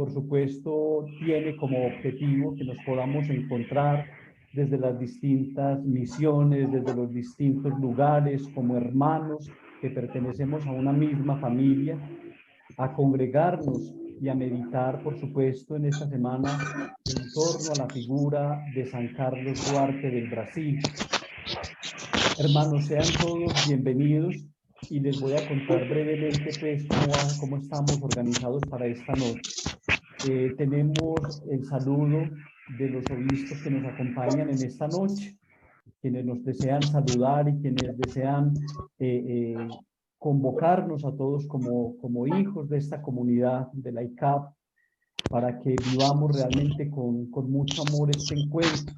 por supuesto tiene como objetivo que nos podamos encontrar desde las distintas misiones, desde los distintos lugares, como hermanos que pertenecemos a una misma familia, a congregarnos y a meditar, por supuesto, en esta semana en torno a la figura de San Carlos Duarte del Brasil. Hermanos, sean todos bienvenidos y les voy a contar brevemente pues cómo estamos organizados para esta noche. Tenemos el saludo de los obispos que nos acompañan en esta noche, quienes nos desean saludar y quienes desean convocarnos a todos como hijos de esta comunidad de la ICAP para que vivamos realmente con mucho amor este encuentro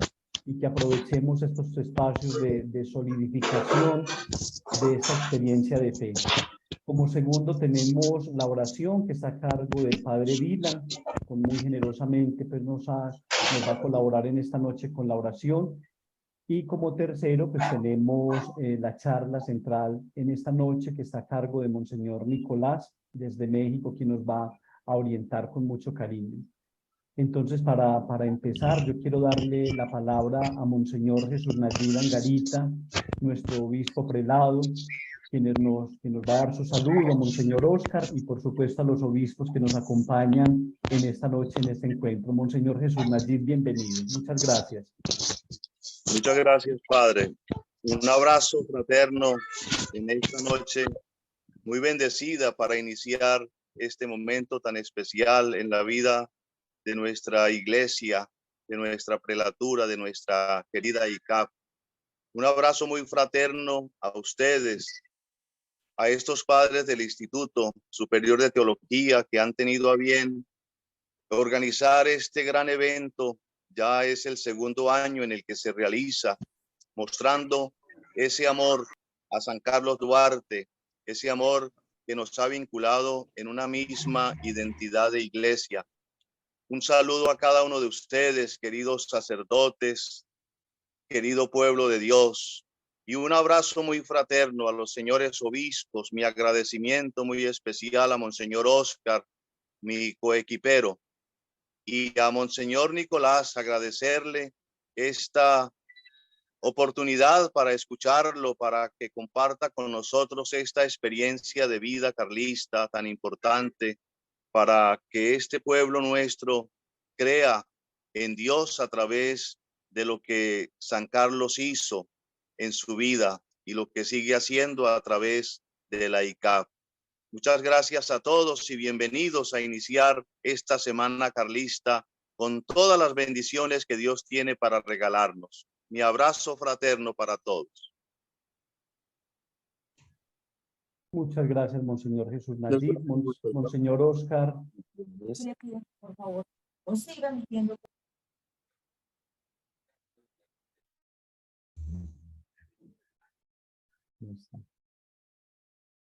y que aprovechemos estos espacios de solidificación de esta experiencia de fe. Como segundo tenemos la oración que está a cargo del Padre Dylan, con muy generosamente pues nos va a colaborar en esta noche con la oración. Y como tercero pues tenemos la charla central en esta noche que está a cargo de Monseñor Nicolás desde México, quien nos va a orientar con mucho cariño. Entonces, para empezar, yo quiero darle la palabra a Monseñor Jesús Nayib Angarita, nuestro obispo prelado, quien nos va a dar su saludo, Monseñor Oscar, y por supuesto a los obispos que nos acompañan en esta noche, en este encuentro. Monseñor Jesús Nayib, bienvenido. Muchas gracias. Muchas gracias, Padre. Un abrazo fraterno en esta noche muy bendecida para iniciar este momento tan especial en la vida de nuestra iglesia, de nuestra prelatura, de nuestra querida ICAP. Un abrazo muy fraterno a ustedes, a estos padres del Instituto Superior de Teología que han tenido a bien organizar este gran evento. Ya es el segundo año en el que se realiza, mostrando ese amor a San Carlos Duarte, ese amor que nos ha vinculado en una misma identidad de iglesia. Un saludo a cada uno de ustedes, queridos sacerdotes, querido pueblo de Dios, y un abrazo muy fraterno a los señores obispos. Mi agradecimiento muy especial a Monseñor Oscar, mi coequipero, y a Monseñor Nicolás, agradecerle esta oportunidad para escucharlo, para que comparta con nosotros esta experiencia de vida carlista tan importante, para que este pueblo nuestro crea en Dios a través de lo que San Carlos hizo en su vida y lo que sigue haciendo a través de la ICAP. Muchas gracias a todos y bienvenidos a iniciar esta semana carlista con todas las bendiciones que Dios tiene para regalarnos. Mi abrazo fraterno para todos. Muchas gracias, Monseñor Jesús Nayib. Monseñor Oscar. Por favor, no sigan diciendo.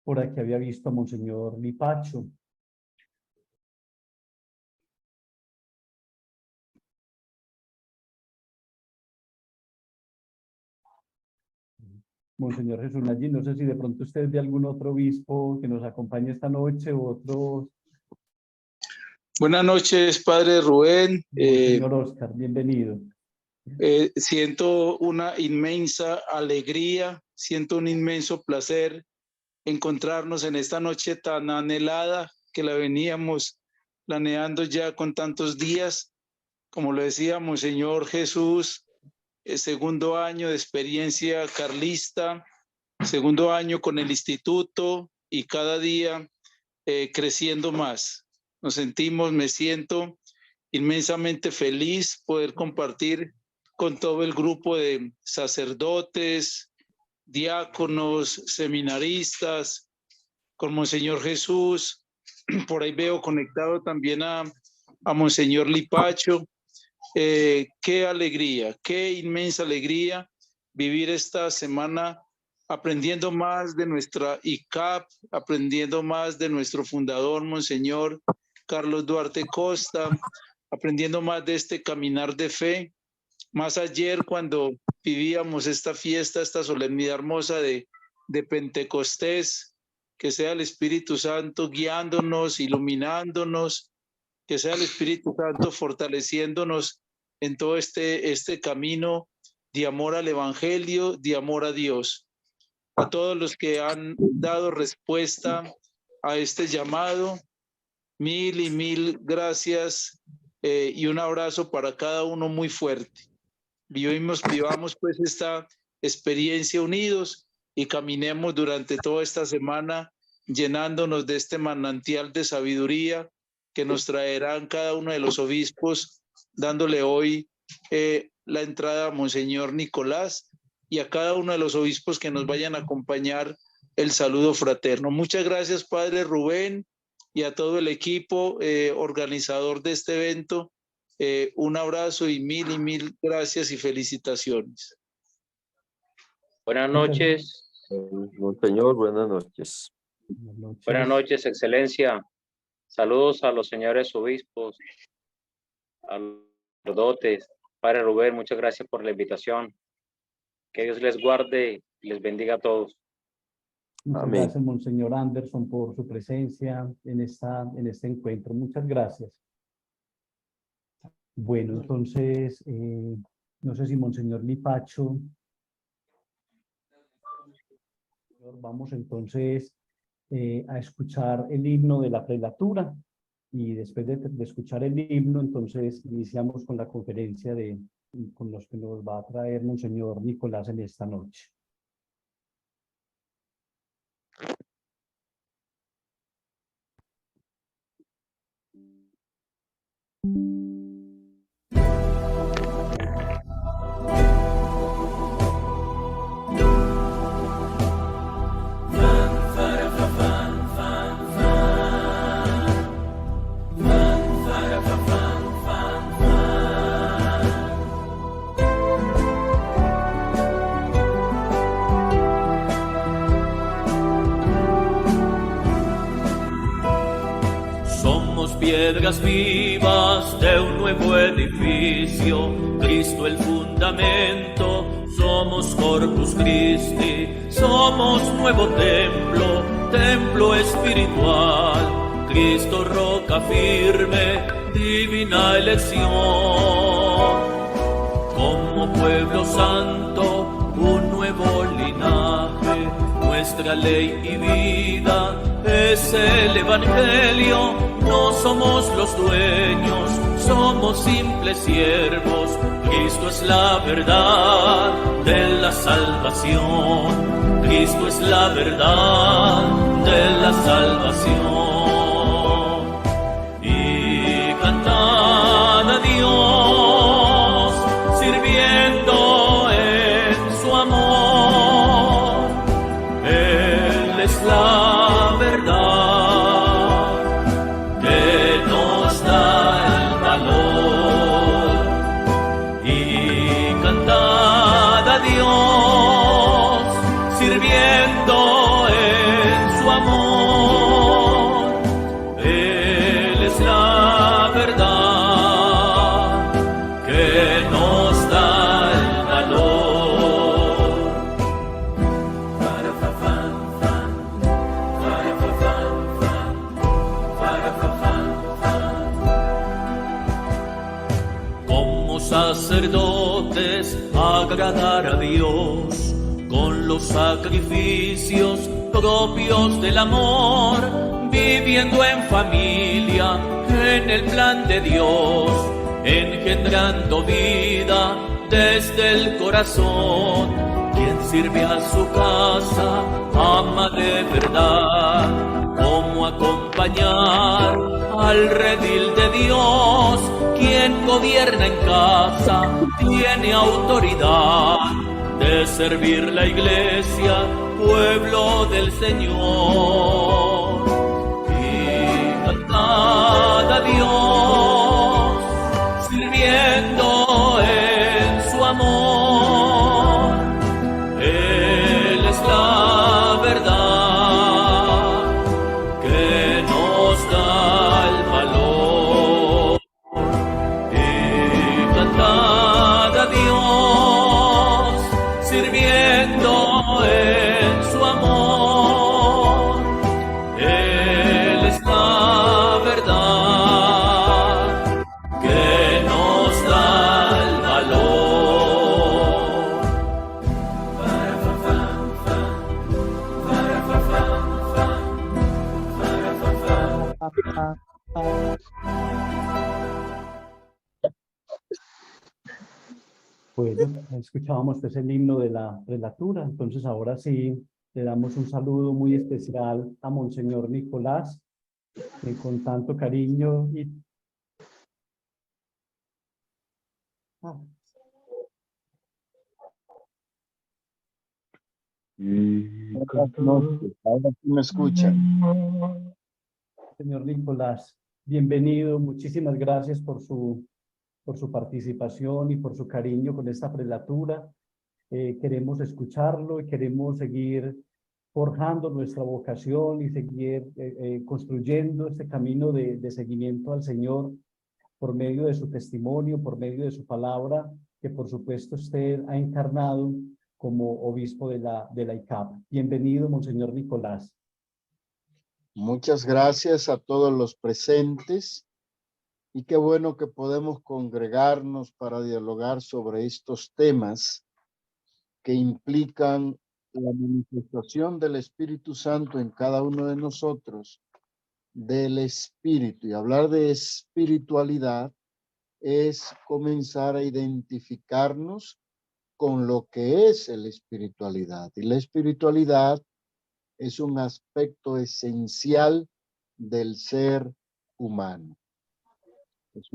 Por aquí había visto a Monseñor Lipacho. Monseñor Jesús Nayib, no sé si de pronto usted ve algún otro obispo que nos acompañe esta noche o otros. Buenas noches, Padre Rubén. Monseñor Oscar, bienvenido. Siento una inmensa alegría, siento un inmenso placer encontrarnos en esta noche tan anhelada que la veníamos planeando ya con tantos días. Como lo decía Monseñor Jesús, el segundo año de experiencia carlista, segundo año con el instituto y cada día creciendo más. Me siento inmensamente feliz poder compartir con todo el grupo de sacerdotes, diáconos, seminaristas, con Monseñor Jesús. Por ahí veo conectado también a Monseñor Lipacho. Qué alegría, qué inmensa alegría vivir esta semana aprendiendo más de nuestra ICAP, aprendiendo más de nuestro fundador, Monseñor Carlos Duarte Costa, aprendiendo más de este caminar de fe. Más ayer cuando vivíamos esta fiesta, esta solemnidad hermosa de Pentecostés, que sea el Espíritu Santo guiándonos, iluminándonos, que sea el Espíritu Santo fortaleciéndonos en todo este camino de amor al Evangelio, de amor a Dios. A todos los que han dado respuesta a este llamado, mil y mil gracias y un abrazo para cada uno muy fuerte. Vivamos pues esta experiencia unidos y caminemos durante toda esta semana llenándonos de este manantial de sabiduría que nos traerán cada uno de los obispos, dándole hoy la entrada a Monseñor Nicolás y a cada uno de los obispos que nos vayan a acompañar el saludo fraterno. Muchas gracias, Padre Rubén, y a todo el equipo organizador de este evento. Un abrazo y mil gracias y felicitaciones. Buenas noches. Monseñor, buenas noches. Buenas noches, Excelencia. Saludos a los señores obispos, a los sacerdotes. Padre Rubén, muchas gracias por la invitación. Que Dios les guarde y les bendiga a todos. Muchas Amén. gracias, Monseñor Anderson, por su presencia en este encuentro. Muchas gracias. Bueno, entonces, no sé si Monseñor Lipacho. Vamos entonces a escuchar el himno de la prelatura y después de escuchar el himno, entonces iniciamos con la conferencia con los que nos va a traer Monseñor Nicolás en esta noche. Piedras vivas de un nuevo edificio, Cristo el fundamento, somos Corpus Christi, somos nuevo templo, templo espiritual, Cristo roca firme, divina elección. Como pueblo santo, un nuevo linaje, nuestra ley y vida es el Evangelio. No somos los dueños, somos simples siervos. Cristo es la verdad de la salvación. Cristo es la verdad de la salvación. Y cantad a Dios, sirviendo en su amor. Él es la verdad. Sacerdotes, agradar a Dios con los sacrificios propios del amor, viviendo en familia, en el plan de Dios, engendrando vida desde el corazón. Quien sirve a su casa, ama de verdad. Cómo acompañar al redil de Dios. Quien gobierna en casa tiene autoridad de servir la iglesia, pueblo del Señor. Y cantad a Dios, sirviendo en su amor. Él es la verdad que nos da el valor. Y cantad a Dios, sirviendo en su amor. Él es la verdad escuchábamos pues el himno de la prelatura. Entonces ahora sí le damos un saludo muy especial a Monseñor Nicolás, que con tanto cariño y Buenas noches, ahora sí me escuchan. señor Nicolás, bienvenido, muchísimas gracias por su participación y por su cariño con esta prelatura. Queremos escucharlo y queremos seguir forjando nuestra vocación y seguir construyendo este camino de seguimiento al Señor por medio de su testimonio, por medio de su palabra, que por supuesto usted ha encarnado como obispo de la ICAP. Bienvenido, Monseñor Nicolás. Muchas gracias a todos los presentes y qué bueno que podemos congregarnos para dialogar sobre estos temas que implican la manifestación del Espíritu Santo en cada uno de nosotros, del Espíritu. Y hablar de espiritualidad es comenzar a identificarnos con lo que es la espiritualidad. Y la espiritualidad es un aspecto esencial del ser humano. Es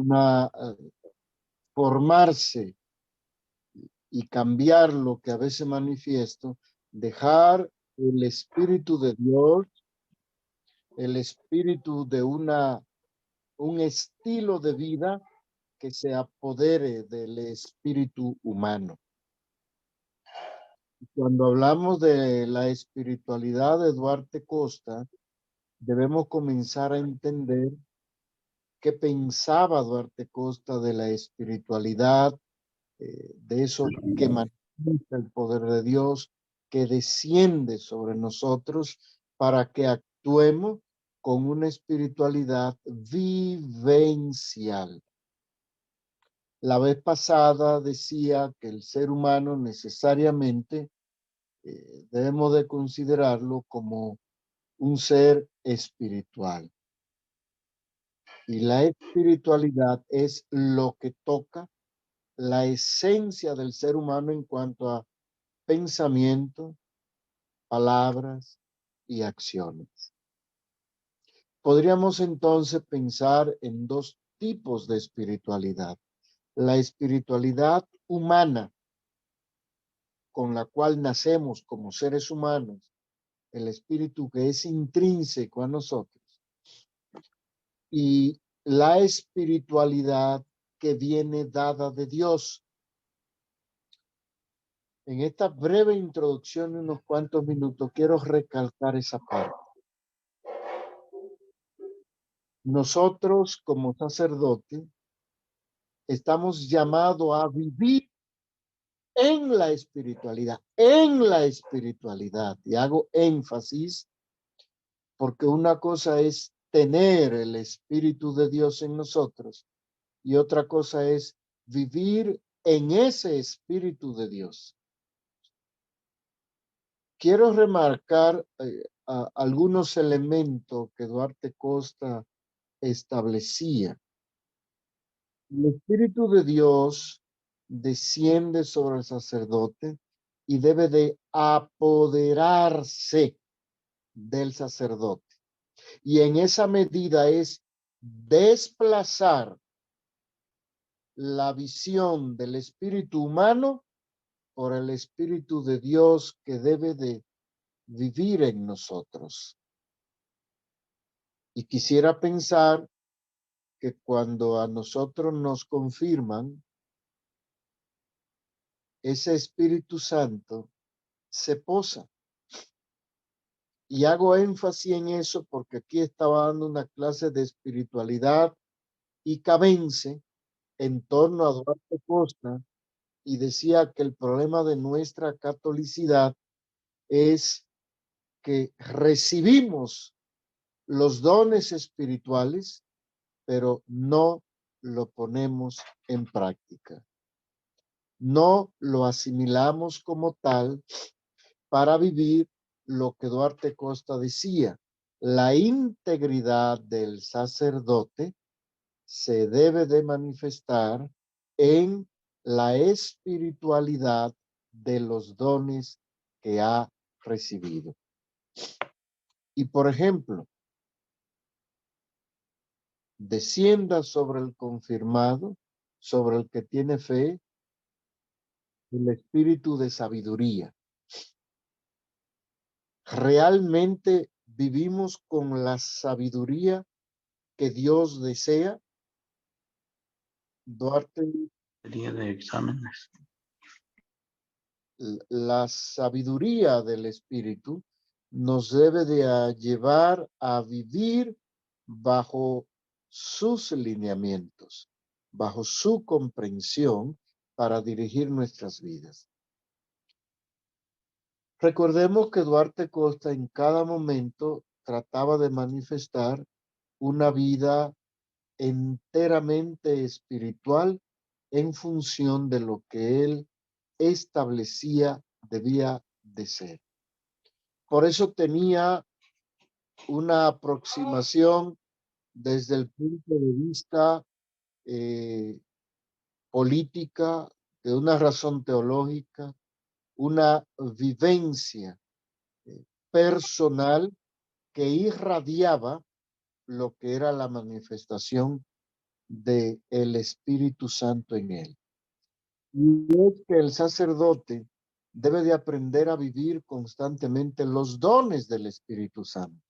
formarse y cambiar lo que a veces manifiesto, dejar el Espíritu de Dios, el espíritu de un estilo de vida que se apodere del espíritu humano. Cuando hablamos de la espiritualidad de Duarte Costa, debemos comenzar a entender qué pensaba Duarte Costa de la espiritualidad, de eso que manifiesta el poder de Dios, que desciende sobre nosotros para que actuemos con una espiritualidad vivencial. La vez pasada decía que el ser humano necesariamente debemos de considerarlo como un ser espiritual. Y la espiritualidad es lo que toca la esencia del ser humano en cuanto a pensamiento, palabras y acciones. Podríamos entonces pensar en dos tipos de espiritualidad. La espiritualidad humana, con la cual nacemos como seres humanos, el espíritu que es intrínseco a nosotros, y la espiritualidad que viene dada de Dios. En esta breve introducción de unos cuantos minutos quiero recalcar esa parte. Nosotros como sacerdotes estamos llamados a vivir en la espiritualidad, y hago énfasis porque una cosa es tener el Espíritu de Dios en nosotros y otra cosa es vivir en ese Espíritu de Dios. Quiero remarcar algunos elementos que Duarte Costa establecía. El Espíritu de Dios desciende sobre el sacerdote y debe de apoderarse del sacerdote. Y en esa medida es desplazar la visión del espíritu humano por el Espíritu de Dios que debe de vivir en nosotros. Y quisiera pensar que cuando a nosotros nos confirman, ese Espíritu Santo se posa. Y hago énfasis en eso porque aquí estaba dando una clase de espiritualidad y cabense en torno a Duarte Costa y decía que el problema de nuestra catolicidad es que recibimos los dones espirituales, pero no lo ponemos en práctica. No lo asimilamos como tal para vivir lo que Duarte Costa decía. La integridad del sacerdote se debe de manifestar en la espiritualidad de los dones que ha recibido. Y por ejemplo, descienda sobre el confirmado, sobre el que tiene fe, el espíritu de sabiduría. ¿Realmente vivimos con la sabiduría que Dios desea? Duarte, Día de exámenes. la sabiduría del espíritu nos debe de llevar a vivir bajo sus lineamientos, bajo su comprensión para dirigir nuestras vidas. Recordemos que Duarte Costa en cada momento trataba de manifestar una vida enteramente espiritual en función de lo que él establecía debía de ser. Por eso tenía una aproximación desde el punto de vista política, de una razón teológica, una vivencia personal que irradiaba lo que era la manifestación del Espíritu Santo en él. Y es que el sacerdote debe de aprender a vivir constantemente los dones del Espíritu Santo.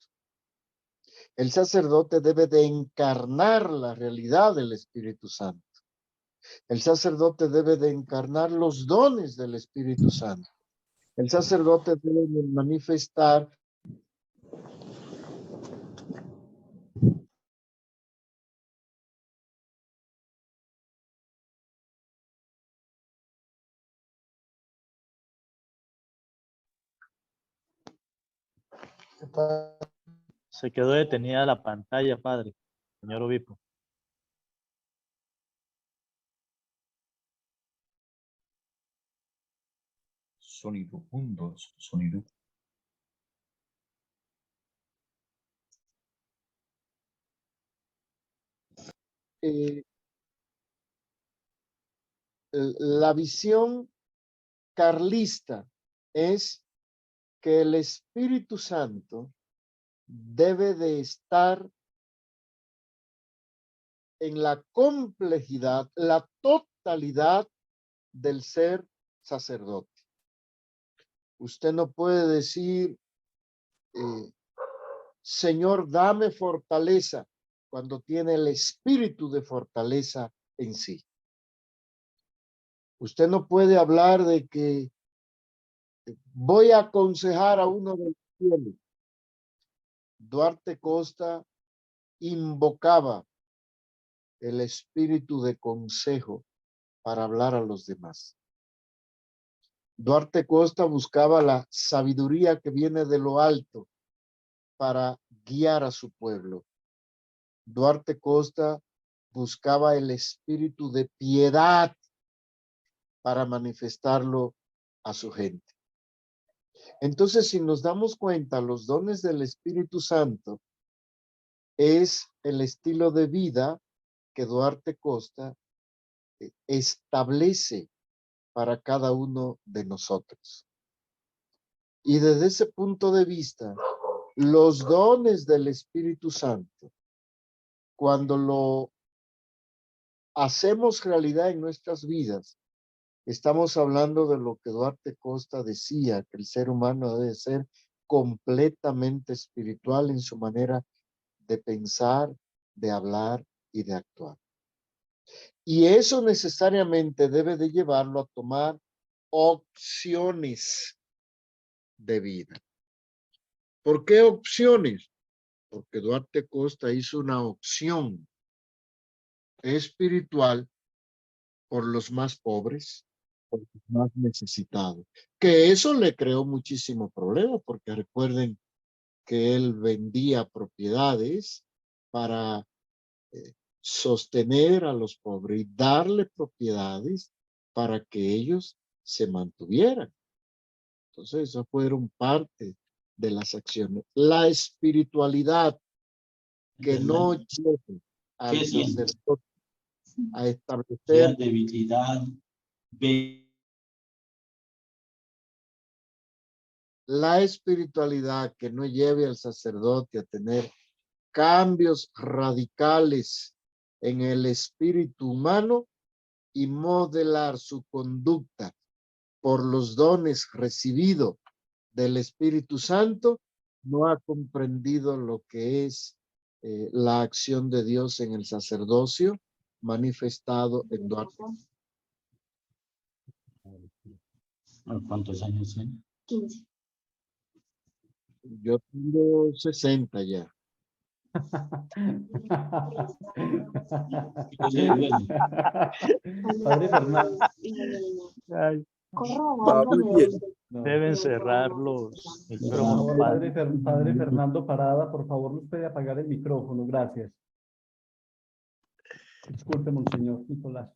El sacerdote debe de encarnar la realidad del Espíritu Santo. El sacerdote debe de encarnar los dones del Espíritu Santo. El sacerdote debe de manifestar Se quedó detenida la pantalla, padre, señor obispo. Sonido, 1, 2, sonido. la visión carlista es que el Espíritu Santo debe de estar en la complejidad, la totalidad del ser sacerdote. Usted no puede decir, Señor, dame fortaleza, cuando tiene el espíritu de fortaleza en sí. Usted no puede hablar de que voy a aconsejar a uno del cielo. Duarte Costa invocaba el espíritu de consejo para hablar a los demás. Duarte Costa buscaba la sabiduría que viene de lo alto para guiar a su pueblo. Duarte Costa buscaba el espíritu de piedad para manifestarlo a su gente. Entonces, si nos damos cuenta, los dones del Espíritu Santo es el estilo de vida que Duarte Costa establece para cada uno de nosotros. Y desde ese punto de vista, los dones del Espíritu Santo, cuando lo hacemos realidad en nuestras vidas, estamos hablando de lo que Duarte Costa decía, que el ser humano debe ser completamente espiritual en su manera de pensar, de hablar y de actuar. Y eso necesariamente debe de llevarlo a tomar opciones de vida. ¿Por qué opciones? Porque Duarte Costa hizo una opción espiritual por los más pobres, por los más necesitados. Que eso le creó muchísimo problema, porque recuerden que él vendía propiedades para sostener a los pobres y darle propiedades para que ellos se mantuvieran. Entonces, eso fueron parte de las acciones. La espiritualidad que no lleve al sacerdote a establecer debilidad. La espiritualidad que no lleve al sacerdote a tener cambios radicales en el espíritu humano y modelar su conducta por los dones recibidos del Espíritu Santo, no ha comprendido lo que es la acción de Dios en el sacerdocio manifestado en Duarte. ¿Cuántos años tiene? 15. Yo tengo 60 ya. Padre Fernando. Ay, No. deben cerrar los Por micrófonos, favor, padre. Padre Fernando Parada, por favor, nos puede apagar el micrófono. Gracias. Disculpe, Monseñor Nicolás.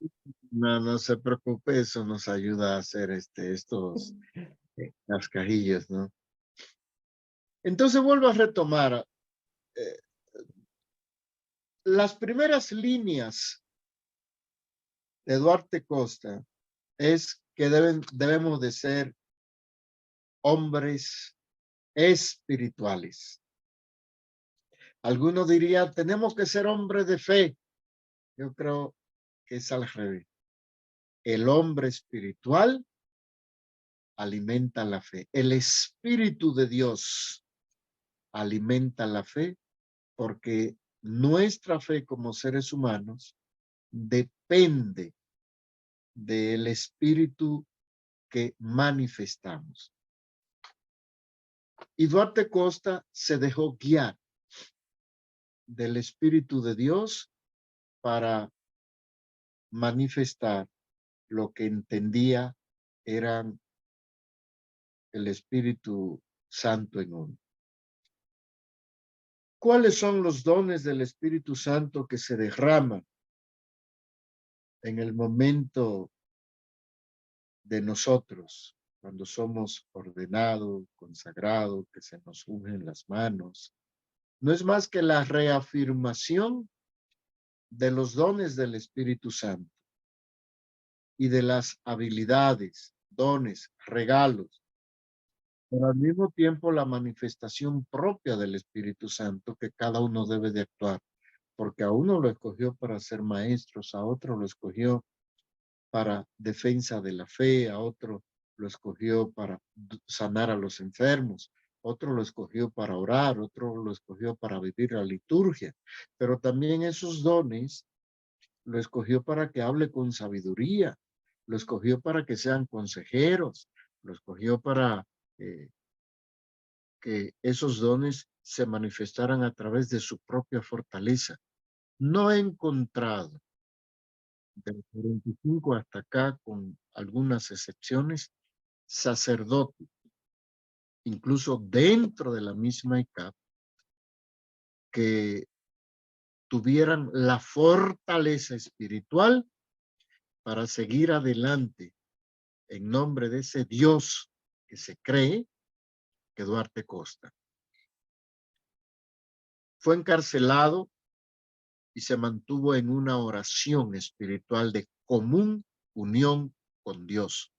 No se preocupe, eso nos ayuda a hacer estos cascajillos, ¿no? Entonces vuelvo a retomar. Las primeras líneas de Duarte Costa es que debemos de ser hombres espirituales. Algunos dirían, tenemos que ser hombres de fe. Yo creo que es al revés. El hombre espiritual alimenta la fe. El Espíritu de Dios alimenta la fe porque nuestra fe como seres humanos depende del Espíritu que manifestamos. Y Duarte Costa se dejó guiar del Espíritu de Dios para manifestar lo que entendía eran el Espíritu Santo en uno. ¿Cuáles son los dones del Espíritu Santo que se derraman en el momento de nosotros, cuando somos ordenados, consagrados, que se nos ungen las manos? No es más que la reafirmación de los dones del Espíritu Santo y de las habilidades, dones, regalos, pero al mismo tiempo la manifestación propia del Espíritu Santo que cada uno debe de actuar, porque a uno lo escogió para ser maestros, a otro lo escogió para defensa de la fe, a otro lo escogió para sanar a los enfermos, otro lo escogió para orar, otro lo escogió para vivir la liturgia, pero también esos dones lo escogió para que hable con sabiduría, lo escogió para que sean consejeros, lo escogió para que esos dones se manifestaran a través de su propia fortaleza. No he encontrado del 45 hasta acá, con algunas excepciones, sacerdotes, incluso dentro de la misma ICAP, que tuvieran la fortaleza espiritual para seguir adelante en nombre de ese Dios que se cree, que Duarte Costa. Fue encarcelado y se mantuvo en una oración espiritual de común unión con Dios.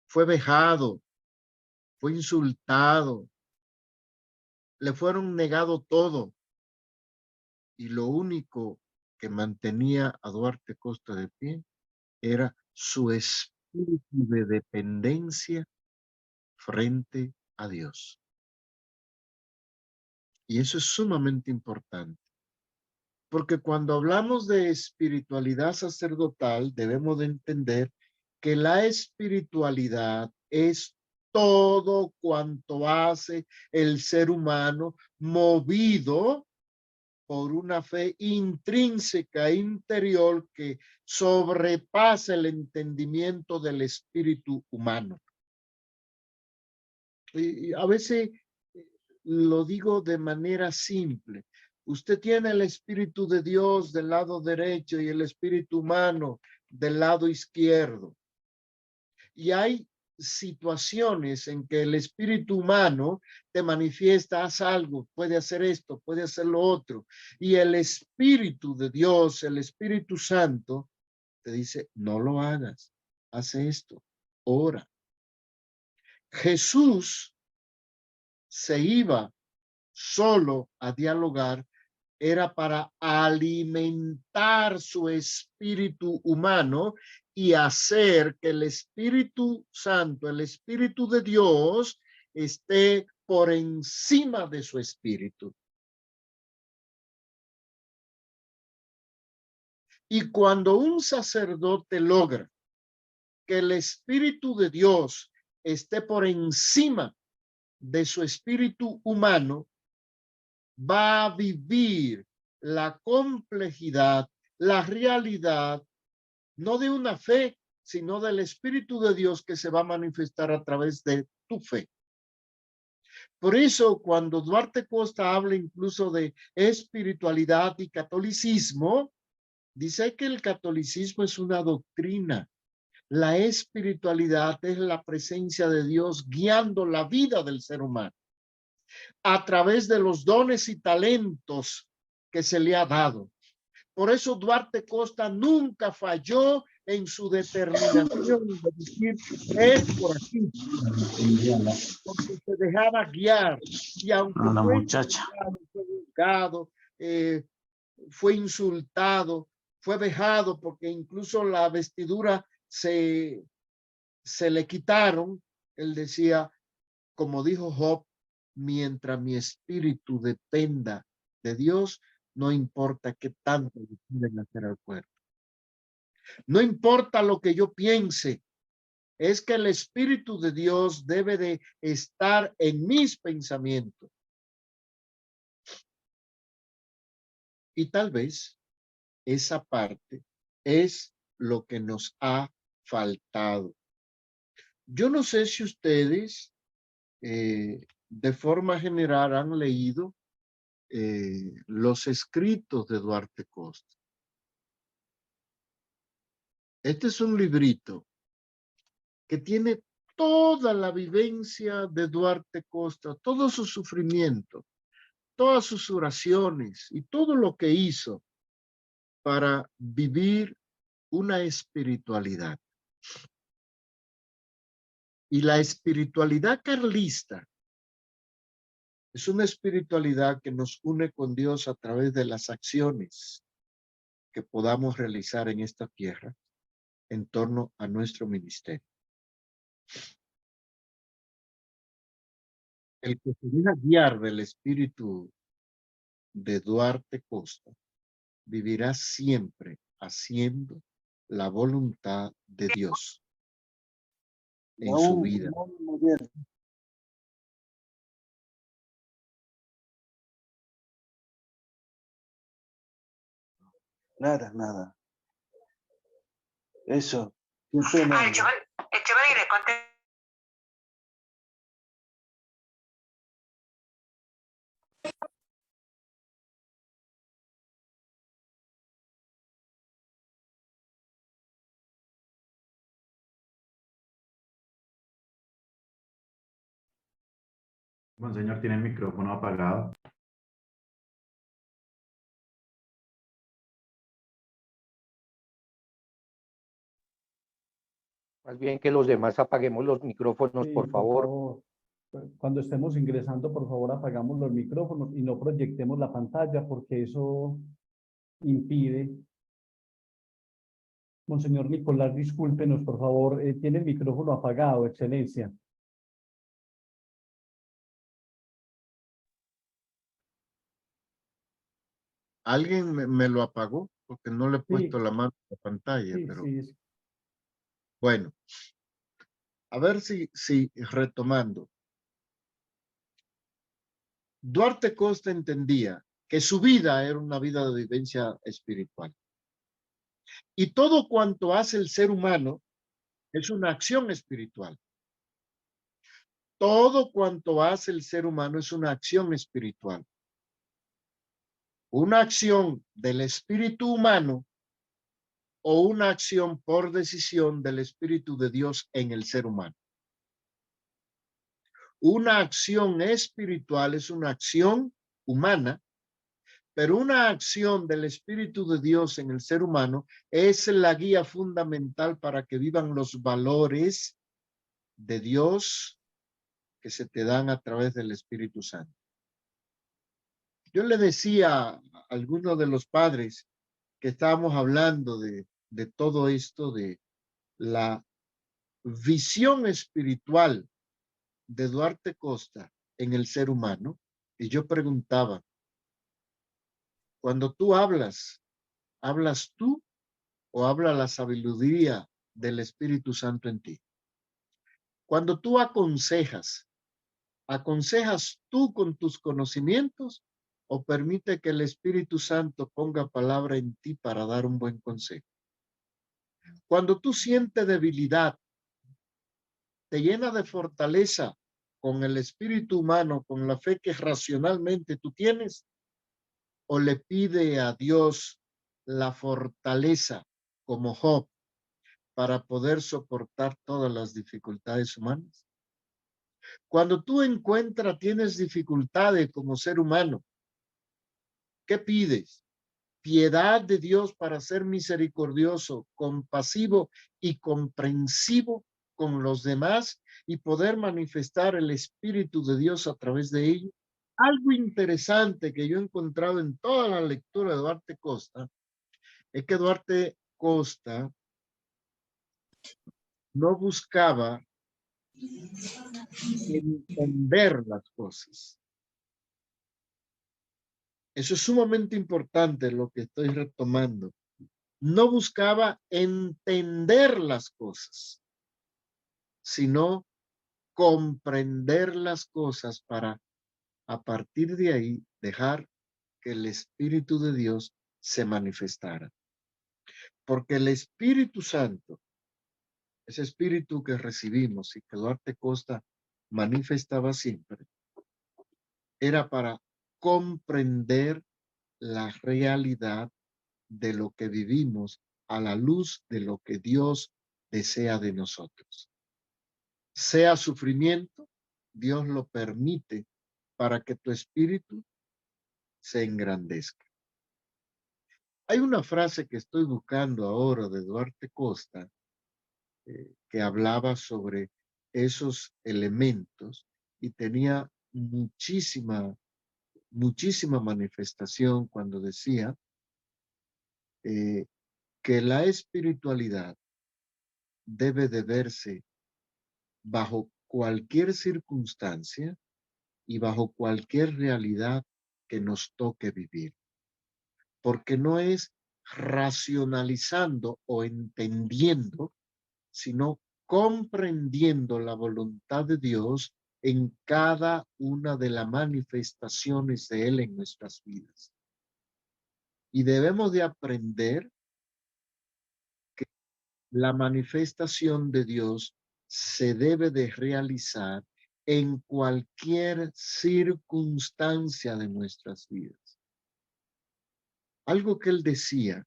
Fue vejado, fue insultado, le fueron negado todo. Y lo único que mantenía a Duarte Costa de pie era su espíritu de dependencia frente a Dios. Y eso es sumamente importante, porque cuando hablamos de espiritualidad sacerdotal, debemos de entender que la espiritualidad es todo cuanto hace el ser humano movido por una fe intrínseca interior que sobrepasa el entendimiento del espíritu humano. Y a veces lo digo de manera simple. Usted tiene el Espíritu de Dios del lado derecho y el espíritu humano del lado izquierdo. Y hay situaciones en que el espíritu humano te manifiesta, haz algo, puede hacer esto, puede hacer lo otro. Y el Espíritu de Dios, el Espíritu Santo, te dice, no lo hagas, haz esto, ora. Jesús se iba solo a dialogar, era para alimentar su espíritu humano y hacer que el Espíritu Santo, el Espíritu de Dios, esté por encima de su espíritu. Y cuando un sacerdote logra que el Espíritu de Dios esté por encima de su espíritu humano, va a vivir la complejidad, la realidad, no de una fe, sino del Espíritu de Dios que se va a manifestar a través de tu fe. Por eso, cuando Duarte Costa habla incluso de espiritualidad y catolicismo, dice que el catolicismo es una doctrina. La espiritualidad es la presencia de Dios guiando la vida del ser humano a través de los dones y talentos que se le ha dado. Por eso Duarte Costa nunca falló en su determinación de decir, es por aquí, porque se dejaba guiar. Y aunque Una fue muchacha. juzgado, fue insultado, fue vejado, porque incluso la vestidura se le quitaron, él decía, como dijo Job, mientras mi espíritu dependa de Dios, no importa qué tanto le quieren hacer al cuerpo. No importa lo que yo piense, es que el Espíritu de Dios debe de estar en mis pensamientos. Y tal vez esa parte es lo que nos ha faltado. Yo no sé si ustedes de forma general han leído los escritos de Duarte Costa. Este es un librito que tiene toda la vivencia de Duarte Costa, todo su sufrimiento, todas sus oraciones y todo lo que hizo para vivir una espiritualidad. Y la espiritualidad carlista es una espiritualidad que nos une con Dios a través de las acciones que podamos realizar en esta tierra en torno a nuestro ministerio. El que se deja guiar del espíritu de Duarte Costa vivirá siempre haciendo la voluntad de Dios en su vida. Nada. Eso. Qué pena. Monseñor, tiene el micrófono apagado. Más bien que los demás apaguemos los micrófonos, Sí, por favor. Cuando estemos ingresando, por favor, apagamos los micrófonos y no proyectemos la pantalla porque eso impide. Monseñor Nicolás, discúlpenos, por favor, tiene el micrófono apagado, Excelencia. Alguien me lo apagó porque no le he puesto Sí. la mano a la pantalla, Sí, pero sí. bueno. A ver si retomando. Duarte Costa entendía que su vida era una vida de vivencia espiritual. Y todo cuanto hace el ser humano es una acción espiritual. Todo cuanto hace el ser humano es una acción espiritual. Una acción del espíritu humano o una acción por decisión del Espíritu de Dios en el ser humano. Una acción espiritual es una acción humana, Pero una acción del Espíritu de Dios en el ser humano es la guía fundamental para que vivan los valores de Dios que se te dan a través del Espíritu Santo. Yo le decía a algunos de los padres que estábamos hablando de todo esto, de la visión espiritual de Duarte Costa en el ser humano, y yo preguntaba, cuando tú hablas, ¿hablas tú o habla la sabiduría del Espíritu Santo en ti? Cuando tú aconsejas, ¿aconsejas tú con tus conocimientos o permite que el Espíritu Santo ponga palabra en ti para dar un buen consejo? Cuando tú sientes debilidad, ¿te llena de fortaleza con el espíritu humano, con la fe que racionalmente tú tienes? ¿O le pide a Dios la fortaleza como Job para poder soportar todas las dificultades humanas? Cuando tú tienes dificultades como ser humano, ¿qué pides? Piedad de Dios para ser misericordioso, compasivo y comprensivo con los demás y poder manifestar el Espíritu de Dios a través de ellos. Algo interesante que yo he encontrado en toda la lectura de Duarte Costa es que Duarte Costa no buscaba entender las cosas. Eso es sumamente importante lo que estoy retomando. No buscaba entender las cosas, sino comprender las cosas para, a partir de ahí, dejar que el Espíritu de Dios se manifestara. Porque el Espíritu Santo, ese espíritu que recibimos y que Duarte Costa manifestaba siempre, era para comprender la realidad de lo que vivimos a la luz de lo que Dios desea de nosotros. Sea sufrimiento, Dios lo permite para que tu espíritu se engrandezca. Hay una frase que estoy buscando ahora de Duarte Costa que hablaba sobre esos elementos y tenía muchísima manifestación cuando decía que la espiritualidad debe de verse bajo cualquier circunstancia y bajo cualquier realidad que nos toque vivir. Porque no es racionalizando o entendiendo, sino comprendiendo la voluntad de Dios en cada una de las manifestaciones de Él en nuestras vidas. Y debemos de aprender que la manifestación de Dios se debe de realizar en cualquier circunstancia de nuestras vidas. Algo que él decía,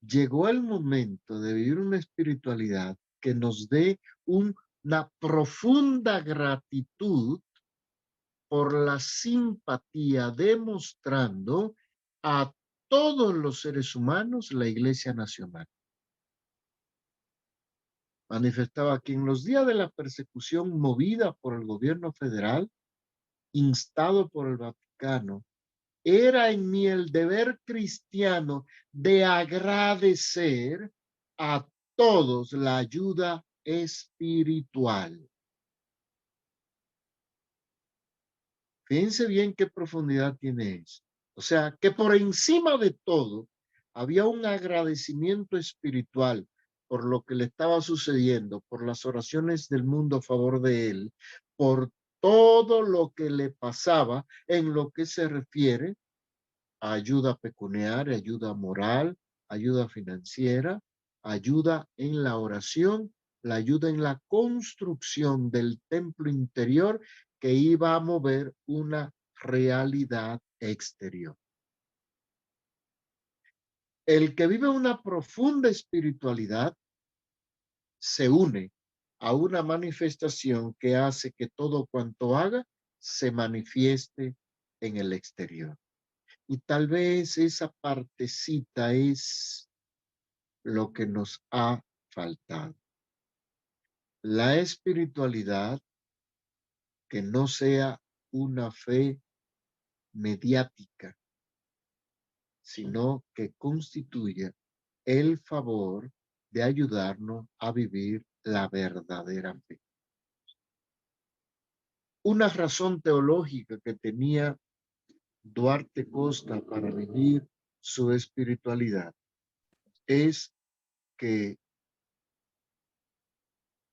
llegó el momento de vivir una espiritualidad que nos dé una profunda gratitud por la simpatía demostrando a todos los seres humanos la Iglesia Nacional. Manifestaba que en los días de la persecución movida por el gobierno federal, instado por el Vaticano, era en mí el deber cristiano de agradecer a todos la ayuda espiritual. Fíjense bien qué profundidad tiene eso. O sea, que por encima de todo había un agradecimiento espiritual por lo que le estaba sucediendo, por las oraciones del mundo a favor de él, por todo lo que le pasaba en lo que se refiere a ayuda pecuniaria, ayuda moral, ayuda financiera, ayuda en la oración, la ayuda en la construcción del templo interior que iba a mover una realidad exterior. El que vive una profunda espiritualidad se une a una manifestación que hace que todo cuanto haga se manifieste en el exterior. Y tal vez esa partecita es lo que nos ha faltado. La espiritualidad que no sea una fe mediática, sino que constituya el favor de ayudarnos a vivir la verdadera fe. Una razón teológica que tenía Duarte Costa para vivir su espiritualidad es que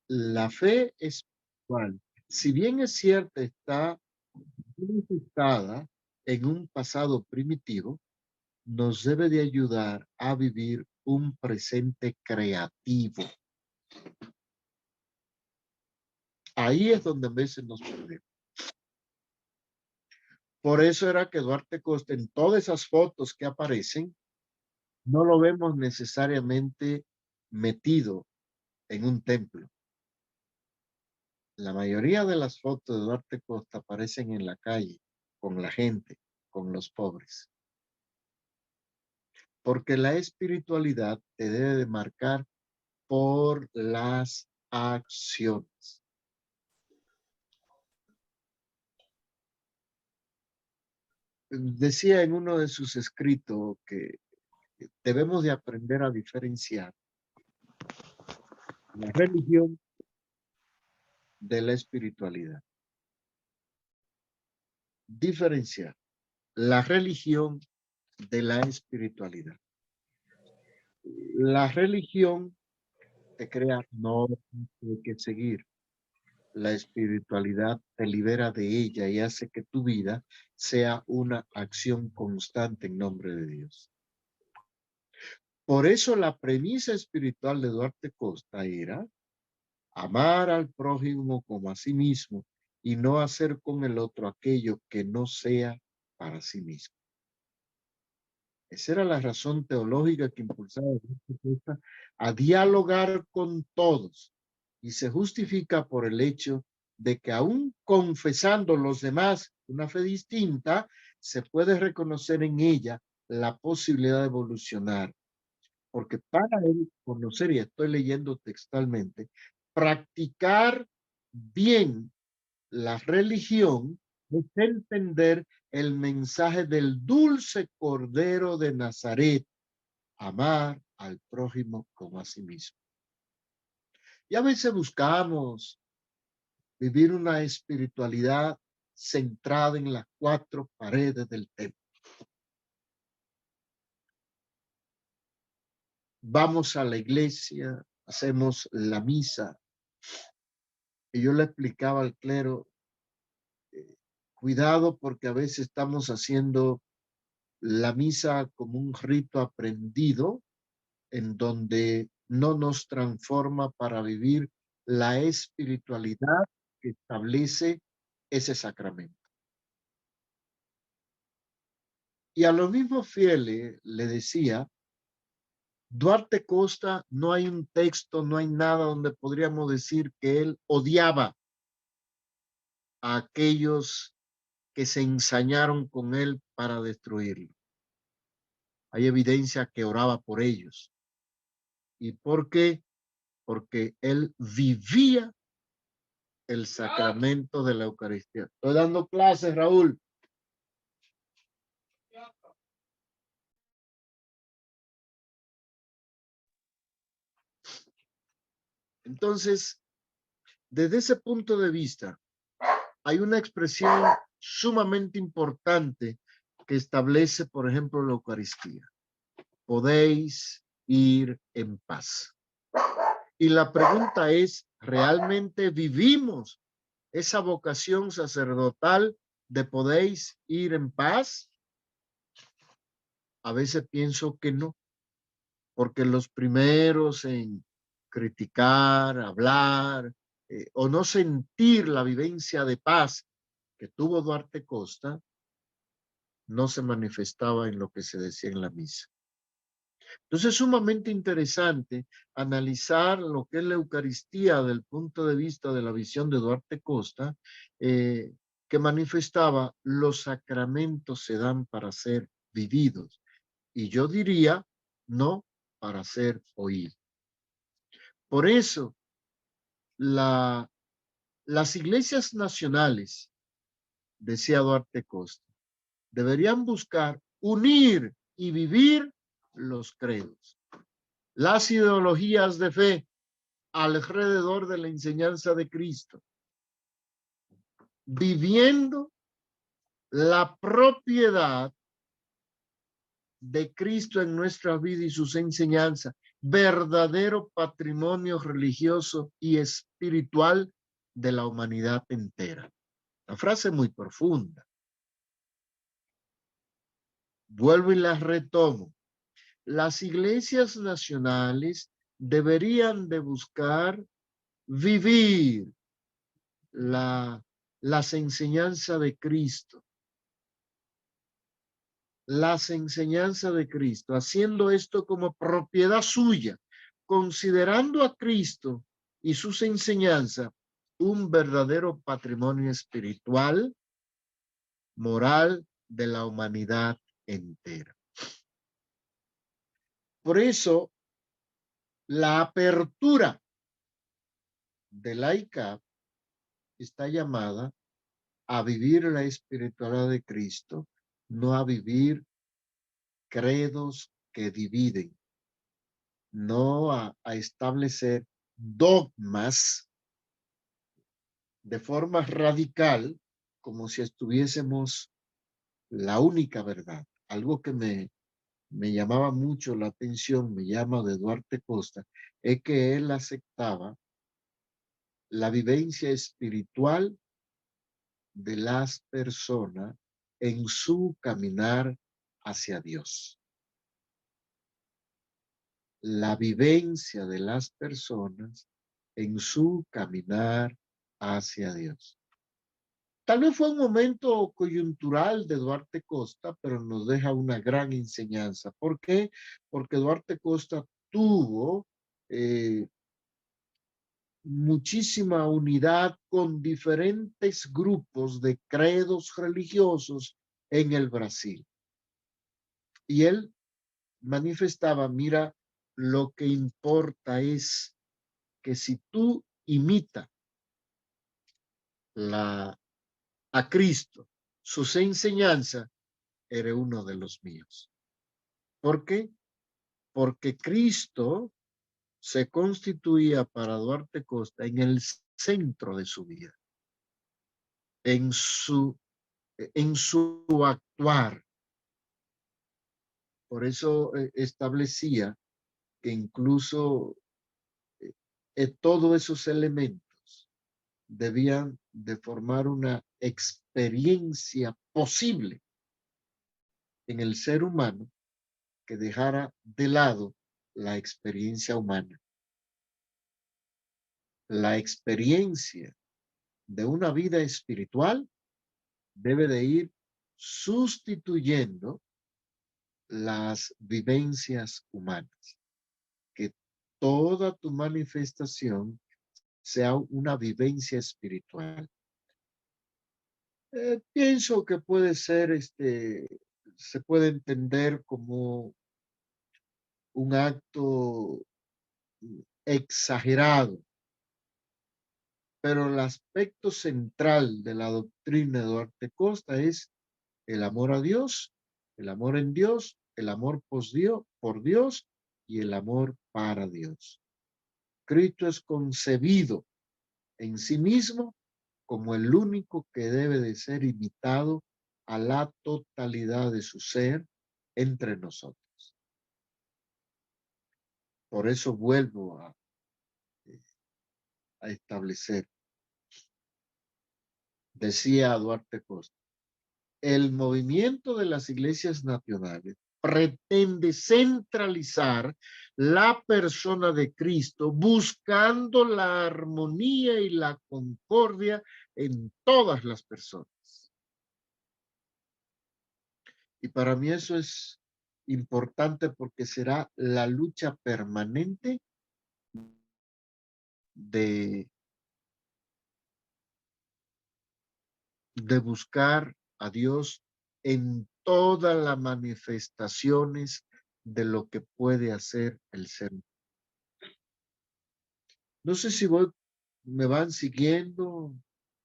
la fe espiritual, si bien es cierta, está manifestada en un pasado primitivo, nos debe de ayudar a vivir un presente creativo. Ahí es donde a veces nos perdemos. Por eso era que Duarte Costa, en todas esas fotos que aparecen, no lo vemos necesariamente metido en un templo. La mayoría de las fotos de Duarte Costa aparecen en la calle, con la gente, con los pobres. Porque la espiritualidad te debe de marcar por las acciones. Decía en uno de sus escritos que debemos de aprender a diferenciar la religión de la espiritualidad. Diferenciar la religión de la espiritualidad. La religión te crea normas que hay que seguir. La espiritualidad te libera de ella y hace que tu vida sea una acción constante en nombre de Dios. Por eso la premisa espiritual de Duarte Costa era amar al prójimo como a sí mismo y no hacer con el otro aquello que no sea para sí mismo. Esa era la razón teológica que impulsaba a Duarte Costa a dialogar con todos y se justifica por el hecho de que aún confesando los demás una fe distinta, se puede reconocer en ella la posibilidad de evolucionar. Porque para él conocer, y estoy leyendo textualmente, practicar bien la religión es entender el mensaje del dulce Cordero de Nazaret, amar al prójimo como a sí mismo. Y a veces buscamos vivir una espiritualidad centrada en las cuatro paredes del templo. Vamos a la iglesia, hacemos la misa, y yo le explicaba al clero, cuidado porque a veces estamos haciendo la misa como un rito aprendido en donde no nos transforma para vivir la espiritualidad que establece ese sacramento. Y a los mismos fieles le decía, Duarte Costa, no hay un texto, no hay nada donde podríamos decir que él odiaba a aquellos que se ensañaron con él para destruirlo. Hay evidencia que oraba por ellos. ¿Y por qué? Porque él vivía el sacramento de la Eucaristía. Estoy dando clases, Raúl. Entonces, desde ese punto de vista, hay una expresión sumamente importante que establece, por ejemplo, la Eucaristía. Podéis ir en paz. Y la pregunta es, ¿realmente vivimos esa vocación sacerdotal de podéis ir en paz? A veces pienso que no, porque los primeros en criticar, hablar o no sentir la vivencia de paz que tuvo Duarte Costa, no se manifestaba en lo que se decía en la misa. Entonces es sumamente interesante analizar lo que es la Eucaristía desde el punto de vista de la visión de Duarte Costa, que manifestaba los sacramentos se dan para ser vividos. Y yo diría, no para ser oídos. Por eso, las iglesias nacionales, decía Duarte Costa, deberían buscar unir y vivir los credos, las ideologías de fe alrededor de la enseñanza de Cristo, viviendo la propiedad de Cristo en nuestra vida y sus enseñanzas, verdadero patrimonio religioso y espiritual de la humanidad entera. La frase muy profunda. Vuelvo y la retomo. Las iglesias nacionales deberían de buscar vivir las enseñanzas de Cristo. Las enseñanzas de Cristo, haciendo esto como propiedad suya, considerando a Cristo y sus enseñanzas un verdadero patrimonio espiritual, moral de la humanidad entera. Por eso, la apertura de la ICAP está llamada a vivir la espiritualidad de Cristo, no a vivir credos que dividen, no a establecer dogmas de forma radical, como si estuviésemos la única verdad. Algo que me llamaba mucho la atención, me llama de Duarte Costa, es que él aceptaba la vivencia espiritual de las personas en su caminar hacia Dios. La vivencia de las personas en su caminar hacia Dios. Tal vez fue un momento coyuntural de Duarte Costa, pero nos deja una gran enseñanza. ¿Por qué? Porque Duarte Costa tuvo muchísima unidad con diferentes grupos de credos religiosos en el Brasil. Y él manifestaba, mira, lo que importa es que si tú imitas a Cristo, sus enseñanzas, eres uno de los míos. ¿Por qué? Porque Cristo se constituía para Duarte Costa en el centro de su vida, en su actuar. Por eso establecía que incluso todos esos elementos debían de formar una experiencia posible en el ser humano que dejara de lado la experiencia humana. La experiencia de una vida espiritual debe de ir sustituyendo las vivencias humanas. Que toda tu manifestación sea una vivencia espiritual. Pienso que puede ser, se puede entender como un acto exagerado, pero el aspecto central de la doctrina de Duarte Costa es el amor a Dios, el amor en Dios, el amor por Dios y el amor para Dios. Cristo es concebido en sí mismo como el único que debe de ser imitado a la totalidad de su ser entre nosotros. Por eso vuelvo a establecer, decía Duarte Costa, el movimiento de las iglesias nacionales pretende centralizar la persona de Cristo buscando la armonía y la concordia en todas las personas. Y para mí eso es importante porque será la lucha permanente de buscar a Dios en todas las manifestaciones de lo que puede hacer el ser humano. No sé si me van siguiendo,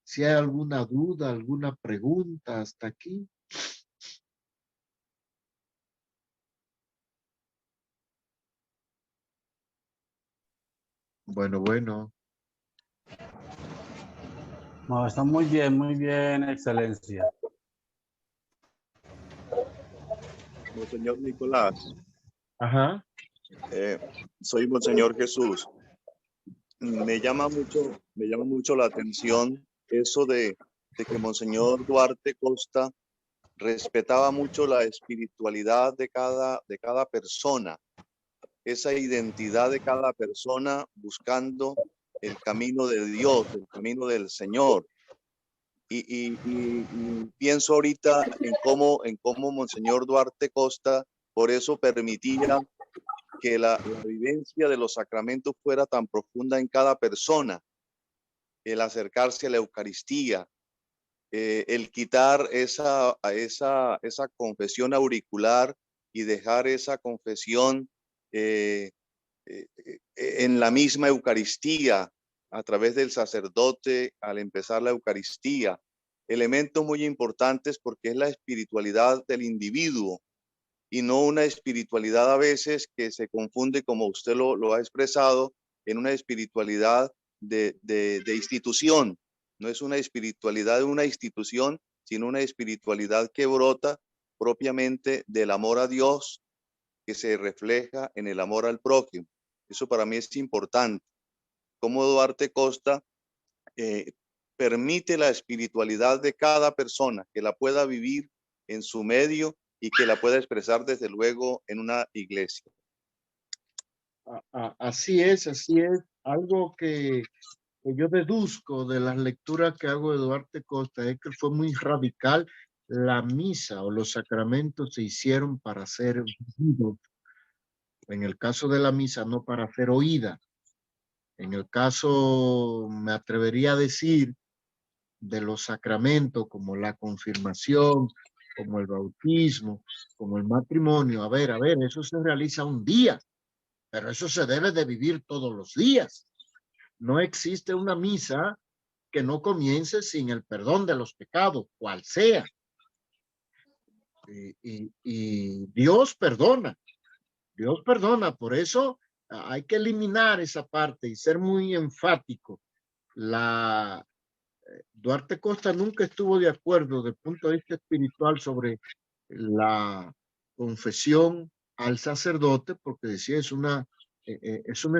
si hay alguna duda, alguna pregunta hasta aquí. Bueno. No, está muy bien, excelencia. Monseñor Nicolás, Ajá. soy Monseñor Jesús. Me llama mucho la atención eso de que Monseñor Duarte Costa respetaba mucho la espiritualidad de cada persona, esa identidad de cada persona buscando el camino de Dios, el camino del Señor. Y pienso ahorita en cómo Monseñor Duarte Costa por eso permitía que la vivencia de los sacramentos fuera tan profunda en cada persona, el acercarse a la Eucaristía, el quitar esa confesión auricular y dejar esa confesión en la misma Eucaristía, a través del sacerdote al empezar la Eucaristía. Elementos muy importantes porque es la espiritualidad del individuo y no una espiritualidad a veces que se confunde, como usted lo ha expresado, en una espiritualidad de institución. No es una espiritualidad de una institución, sino una espiritualidad que brota propiamente del amor a Dios, que se refleja en el amor al prójimo. Eso para mí es importante. Cómo Duarte Costa permite la espiritualidad de cada persona, que la pueda vivir en su medio y que la pueda expresar desde luego en una iglesia. Así es. Algo que yo deduzco de las lecturas que hago de Duarte Costa es que fue muy radical. La misa o los sacramentos se hicieron para ser vividos. En el caso de la misa, no para ser oída. En el caso, me atrevería a decir, de los sacramentos como la confirmación, como el bautismo, como el matrimonio. A ver, eso se realiza un día, pero eso se debe de vivir todos los días. No existe una misa que no comience sin el perdón de los pecados, cual sea. Y Dios perdona. Dios perdona. Por eso hay que eliminar esa parte y ser muy enfático. Duarte Costa nunca estuvo de acuerdo desde el punto de vista espiritual sobre la confesión al sacerdote, porque decía es una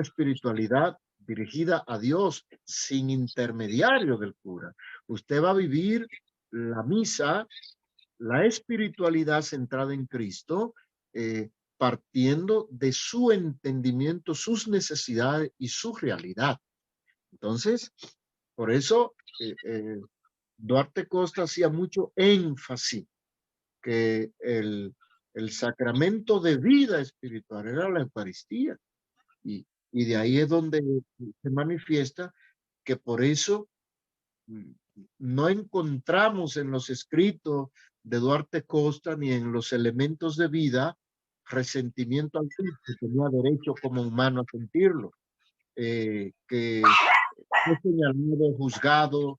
espiritualidad dirigida a Dios sin intermediario del cura. Usted va a vivir la misa, la espiritualidad centrada en Cristo, partiendo de su entendimiento, sus necesidades y su realidad. Entonces, por eso Duarte Costa hacía mucho énfasis que el sacramento de vida espiritual era la Eucaristía. Y de ahí es donde se manifiesta que por eso no encontramos en los escritos de Duarte Costa ni en los elementos de vida resentimiento al Cristo, que tenía derecho como humano a sentirlo, que fue señalado, juzgado,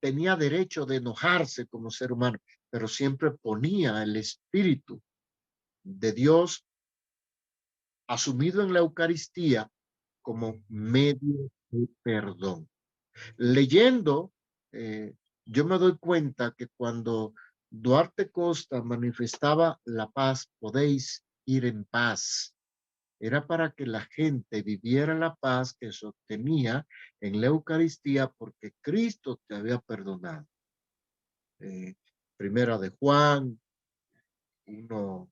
tenía derecho de enojarse como ser humano, pero siempre ponía el Espíritu de Dios asumido en la Eucaristía como medio de perdón. Leyendo, yo me doy cuenta que cuando Duarte Costa manifestaba la paz, podéis ir en paz, era para que la gente viviera la paz que se obtenía en la Eucaristía porque Cristo te había perdonado. Primera de Juan, los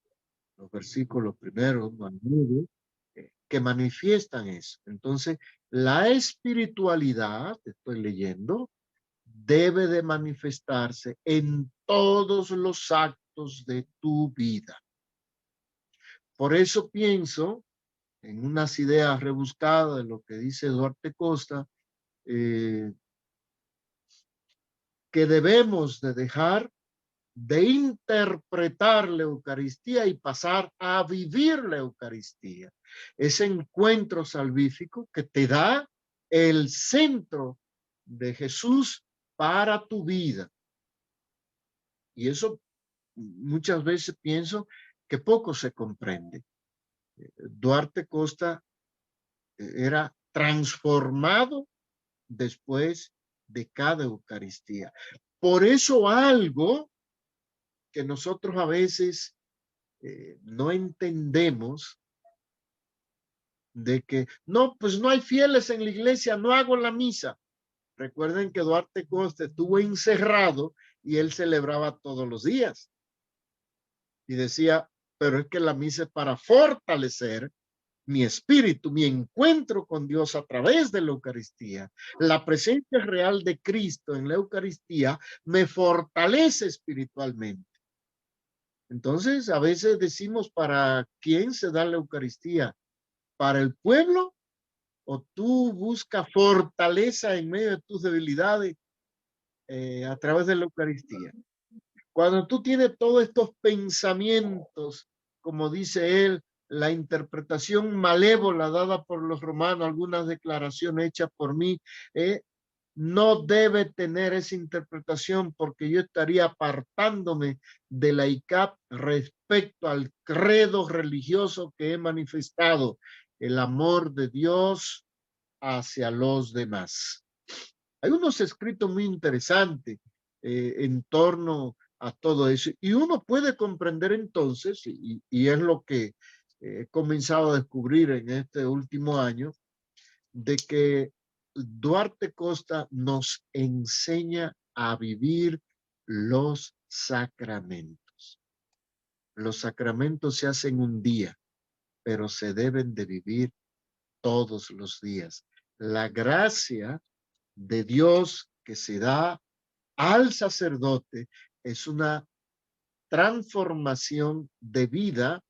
versículos primeros, 1 al 9, que manifiestan eso. Entonces, la espiritualidad, estoy leyendo, debe de manifestarse en todos los actos de tu vida. Por eso pienso en unas ideas rebuscadas de lo que dice Duarte Costa, que debemos de dejar de interpretar la Eucaristía y pasar a vivir la Eucaristía. Ese encuentro salvífico que te da el centro de Jesús para tu vida. Y eso muchas veces pienso que poco se comprende. Duarte Costa era transformado después de cada Eucaristía. Por eso algo que nosotros a veces no entendemos, de que no, pues no hay fieles en la iglesia, no hago la misa. Recuerden que Duarte Costa estuvo encerrado y él celebraba todos los días. Y decía, pero es que la misa es para fortalecer mi espíritu, mi encuentro con Dios a través de la Eucaristía. La presencia real de Cristo en la Eucaristía me fortalece espiritualmente. Entonces, a veces decimos, ¿para quién se da la Eucaristía? ¿Para el pueblo? ¿O tú buscas fortaleza en medio de tus debilidades a través de la Eucaristía? Cuando tú tienes todos estos pensamientos, como dice él, la interpretación malévola dada por los romanos, algunas declaraciones hechas por mí, no debe tener esa interpretación, porque yo estaría apartándome de la ICAP respecto al credo religioso que he manifestado, el amor de Dios hacia los demás. Hay unos escritos muy interesantes en torno a todo eso, y uno puede comprender entonces, y es lo que he comenzado a descubrir en este último año, de que Duarte Costa nos enseña a vivir los sacramentos. Los sacramentos se hacen un día, pero se deben de vivir todos los días. La gracia de Dios que se da al sacerdote es una transformación de vida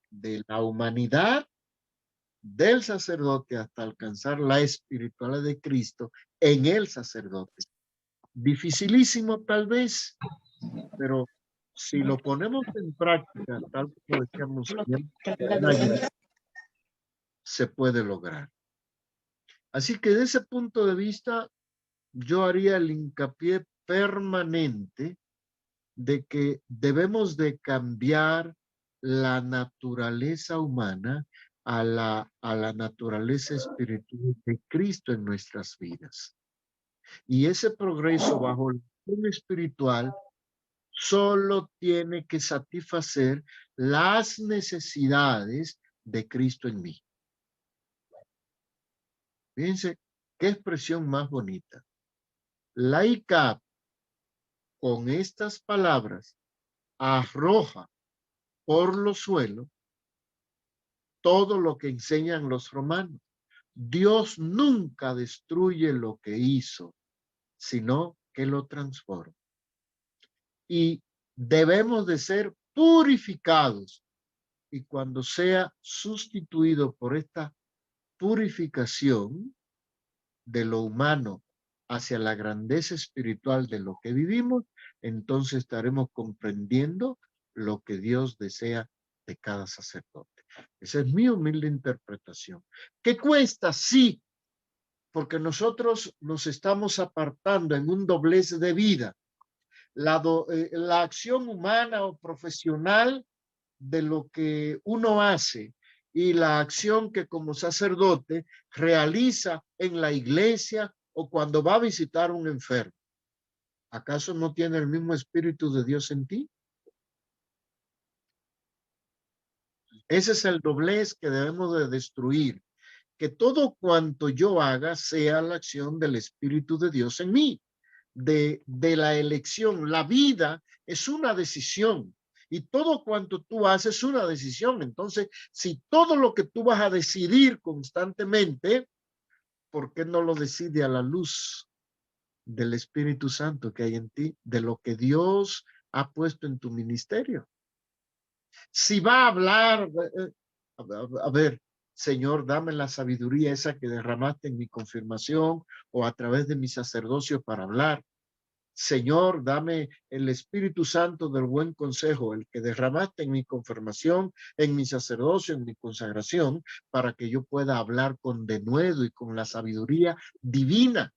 de la humanidad del sacerdote hasta alcanzar la espiritualidad de Cristo en el sacerdote. Dificilísimo tal vez, pero si lo ponemos en práctica, tal como decíamos, se puede lograr. Así que desde ese punto de vista, yo haría el hincapié permanente de que debemos de cambiar la naturaleza humana a la naturaleza espiritual de Cristo en nuestras vidas. Y ese progreso bajo el plan espiritual solo tiene que satisfacer las necesidades de Cristo en mí. Fíjense qué expresión más bonita. La ICAP, con estas palabras, arroja por los suelos todo lo que enseñan los romanos. Dios nunca destruye lo que hizo, sino que lo transforma. Y debemos de ser purificados. Y cuando sea sustituido por esta purificación de lo humano hacia la grandeza espiritual de lo que vivimos, entonces estaremos comprendiendo lo que Dios desea de cada sacerdote. Esa es mi humilde interpretación. ¿Qué cuesta? Sí, porque nosotros nos estamos apartando en un doblez de vida. La acción humana o profesional de lo que uno hace y la acción que como sacerdote realiza en la iglesia o cuando va a visitar a un enfermo. ¿Acaso no tiene el mismo Espíritu de Dios en ti? Ese es el doblez que debemos de destruir. Que todo cuanto yo haga sea la acción del Espíritu de Dios en mí. De la elección. La vida es una decisión. Y todo cuanto tú haces es una decisión. Entonces, si todo lo que tú vas a decidir constantemente, ¿por qué no lo decide a la luz del Espíritu Santo que hay en ti? De lo que Dios ha puesto en tu ministerio. Si va a hablar, a ver, Señor, dame la sabiduría esa que derramaste en mi confirmación o a través de mi sacerdocio para hablar. Señor, dame el Espíritu Santo del buen consejo, el que derramaste en mi confirmación, en mi sacerdocio, en mi consagración, para que yo pueda hablar con denuedo y con la sabiduría divina.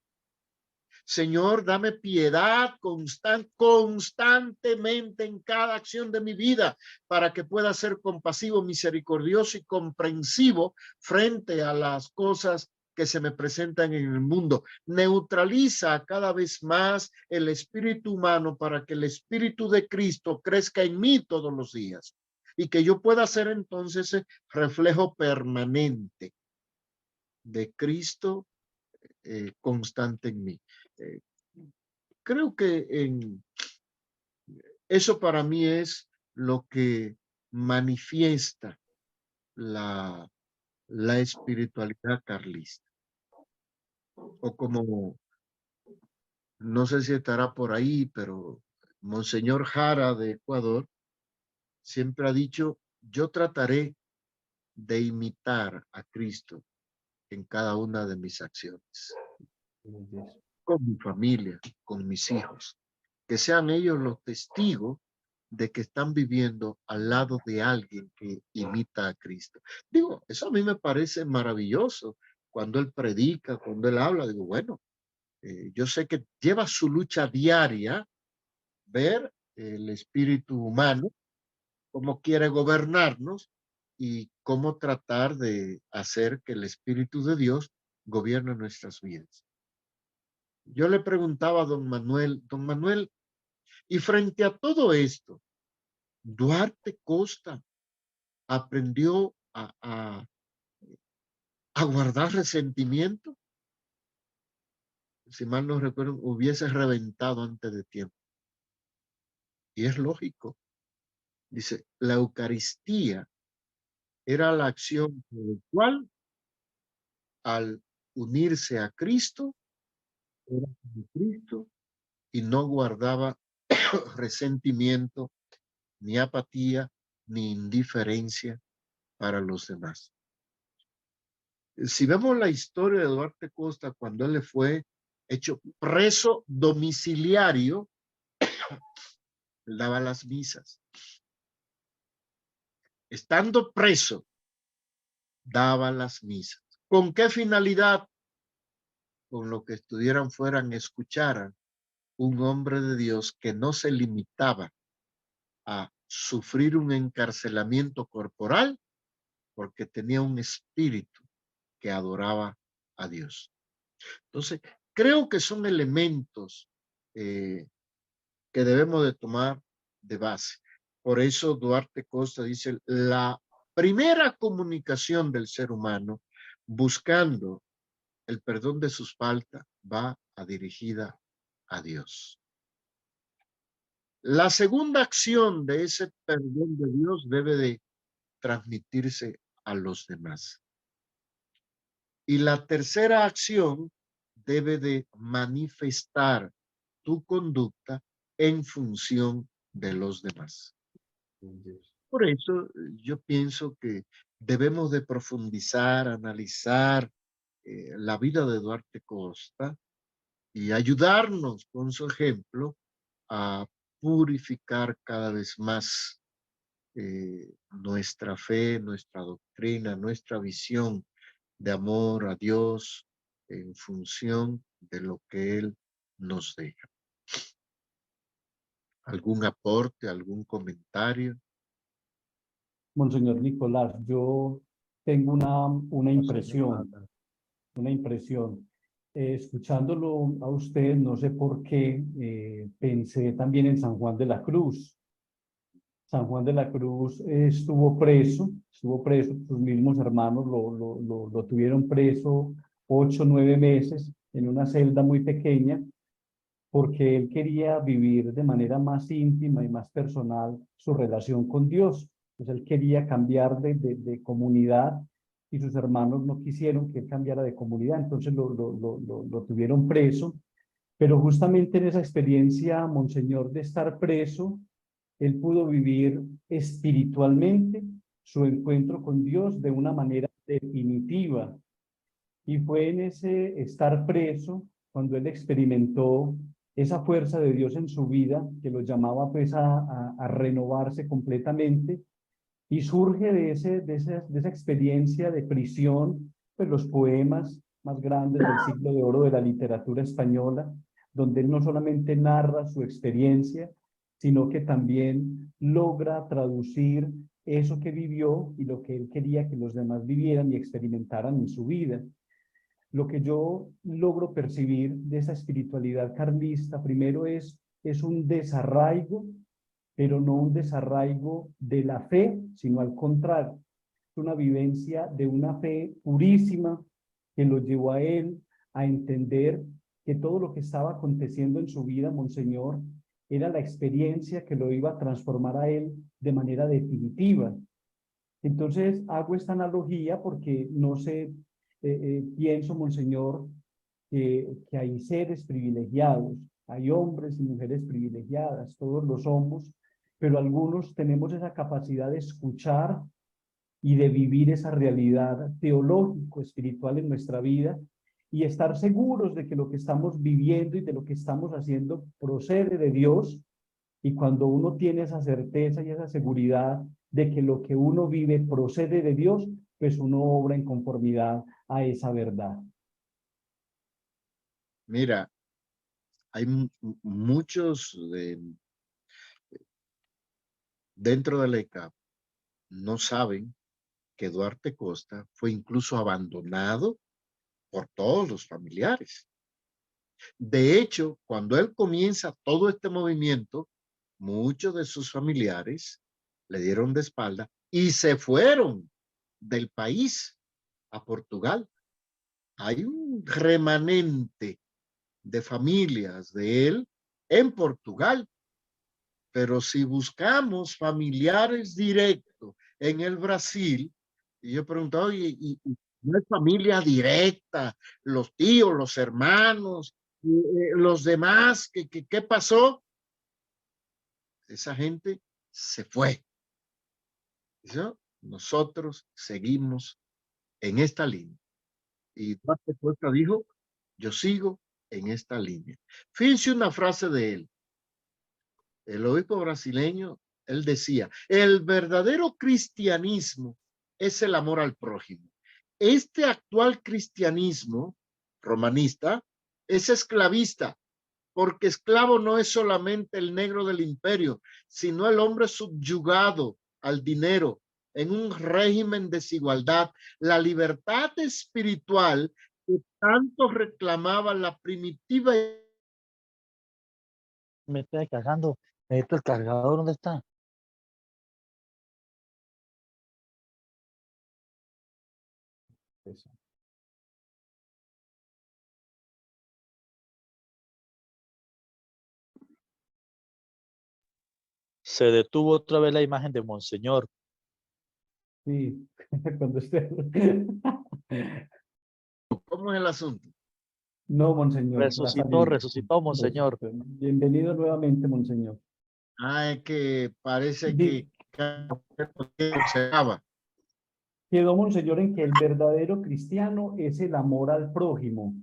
Señor, dame piedad constantemente en cada acción de mi vida para que pueda ser compasivo, misericordioso y comprensivo frente a las cosas que se me presentan en el mundo. Neutraliza cada vez más el espíritu humano para que el espíritu de Cristo crezca en mí todos los días y que yo pueda ser entonces ese reflejo permanente de Cristo constante en mí. Creo que eso para mí es lo que manifiesta la espiritualidad carlista. O como, no sé si estará por ahí, pero Monseñor Jara de Ecuador siempre ha dicho, yo trataré de imitar a Cristo en cada una de mis acciones. Con mi familia, con mis hijos. Que sean ellos los testigos de que están viviendo al lado de alguien que imita a Cristo. Digo, eso a mí me parece maravilloso. Cuando él predica, cuando él habla, digo, bueno, yo sé que lleva su lucha diaria ver el espíritu humano, cómo quiere gobernarnos y cómo tratar de hacer que el Espíritu de Dios gobierne nuestras vidas. Yo le preguntaba a don Manuel, y frente a todo esto, Duarte Costa aprendió a guardar resentimiento. Si mal no recuerdo, hubiese reventado antes de tiempo. Y es lógico. Dice, la Eucaristía era la acción por la cual, al unirse a Cristo, era como Cristo y no guardaba resentimiento, ni apatía, ni indiferencia para los demás. Si vemos la historia de Duarte Costa, cuando él le fue hecho preso domiciliario, él daba las misas. Estando preso, daba las misas. ¿Con qué finalidad? Con lo que estuvieran fueran, escucharan un hombre de Dios que no se limitaba a sufrir un encarcelamiento corporal porque tenía un espíritu que adoraba a Dios. Entonces, creo que son elementos que debemos de tomar de base. Por eso Duarte Costa dice, la primera comunicación del ser humano buscando el perdón de sus faltas va dirigida a Dios. La segunda acción de ese perdón de Dios debe de transmitirse a los demás. Y la tercera acción debe de manifestar tu conducta en función de los demás. Por eso yo pienso que debemos de profundizar, analizar la vida de Duarte Costa y ayudarnos con su ejemplo a purificar cada vez más nuestra fe, nuestra doctrina, nuestra visión de amor a Dios en función de lo que Él nos deja. ¿Algún aporte, algún comentario? Monseñor Nicolás, yo tengo una impresión. Escuchándolo a usted, no sé por qué, pensé también en San Juan de la Cruz. San Juan de la Cruz estuvo preso, sus mismos hermanos lo tuvieron preso 8 o 9 meses en una celda muy pequeña, porque él quería vivir de manera más íntima y más personal su relación con Dios. Pues él quería cambiar de comunidad y sus hermanos no quisieron que él cambiara de comunidad, entonces lo tuvieron preso. Pero justamente en esa experiencia, Monseñor, de estar preso, él pudo vivir espiritualmente su encuentro con Dios de una manera definitiva. Y fue en ese estar preso cuando él experimentó esa fuerza de Dios en su vida, que lo llamaba pues a renovarse completamente, y surge de esa experiencia de prisión, pues los poemas más grandes del siglo de oro de la literatura española, donde él no solamente narra su experiencia, sino que también logra traducir eso que vivió y lo que él quería que los demás vivieran y experimentaran en su vida. Lo que yo logro percibir de esa espiritualidad carlista, primero es un desarraigo, pero no un desarraigo de la fe, sino al contrario, es una vivencia de una fe purísima que lo llevó a él a entender que todo lo que estaba aconteciendo en su vida, Monseñor, era la experiencia que lo iba a transformar a él de manera definitiva. Entonces hago esta analogía porque no sé, pienso, Monseñor, que hay seres privilegiados, hay hombres y mujeres privilegiadas, todos lo somos, pero algunos tenemos esa capacidad de escuchar y de vivir esa realidad teológico-espiritual en nuestra vida y estar seguros de que lo que estamos viviendo y de lo que estamos haciendo procede de Dios. Y cuando uno tiene esa certeza y esa seguridad de que lo que uno vive procede de Dios, pues uno obra en conformidad a esa verdad. Mira, hay muchos dentro de la ECAP no saben que Duarte Costa fue incluso abandonado por todos los familiares. De hecho, cuando él comienza todo este movimiento, muchos de sus familiares le dieron de espalda y se fueron del país a Portugal. Hay un remanente de familias de él en Portugal, pero si buscamos familiares directos en el Brasil, y yo pregunto, oye, ¿y no es familia directa? Los tíos, los hermanos, los demás, ¿qué pasó? Esa gente se fue. ¿Sí? Nosotros seguimos en esta línea. Y Duarte Costa dijo, yo sigo en esta línea. Fíjense una frase de él. El obispo brasileño, él decía, el verdadero cristianismo es el amor al prójimo. Este actual cristianismo romanista es esclavista, porque esclavo no es solamente el negro del imperio, sino el hombre subyugado al dinero en un régimen de desigualdad. La libertad espiritual que tanto reclamaba la primitiva. Me estoy cargando. Necesito el cargador, ¿dónde está? Eso. Se detuvo otra vez la imagen de Monseñor. Sí, cuando esté. ¿Cómo es el asunto? No, Monseñor. Resucitó, Monseñor. Bienvenido nuevamente, Monseñor. Ah, es que parece que quedó, Monseñor, en que el verdadero cristiano es el amor al prójimo.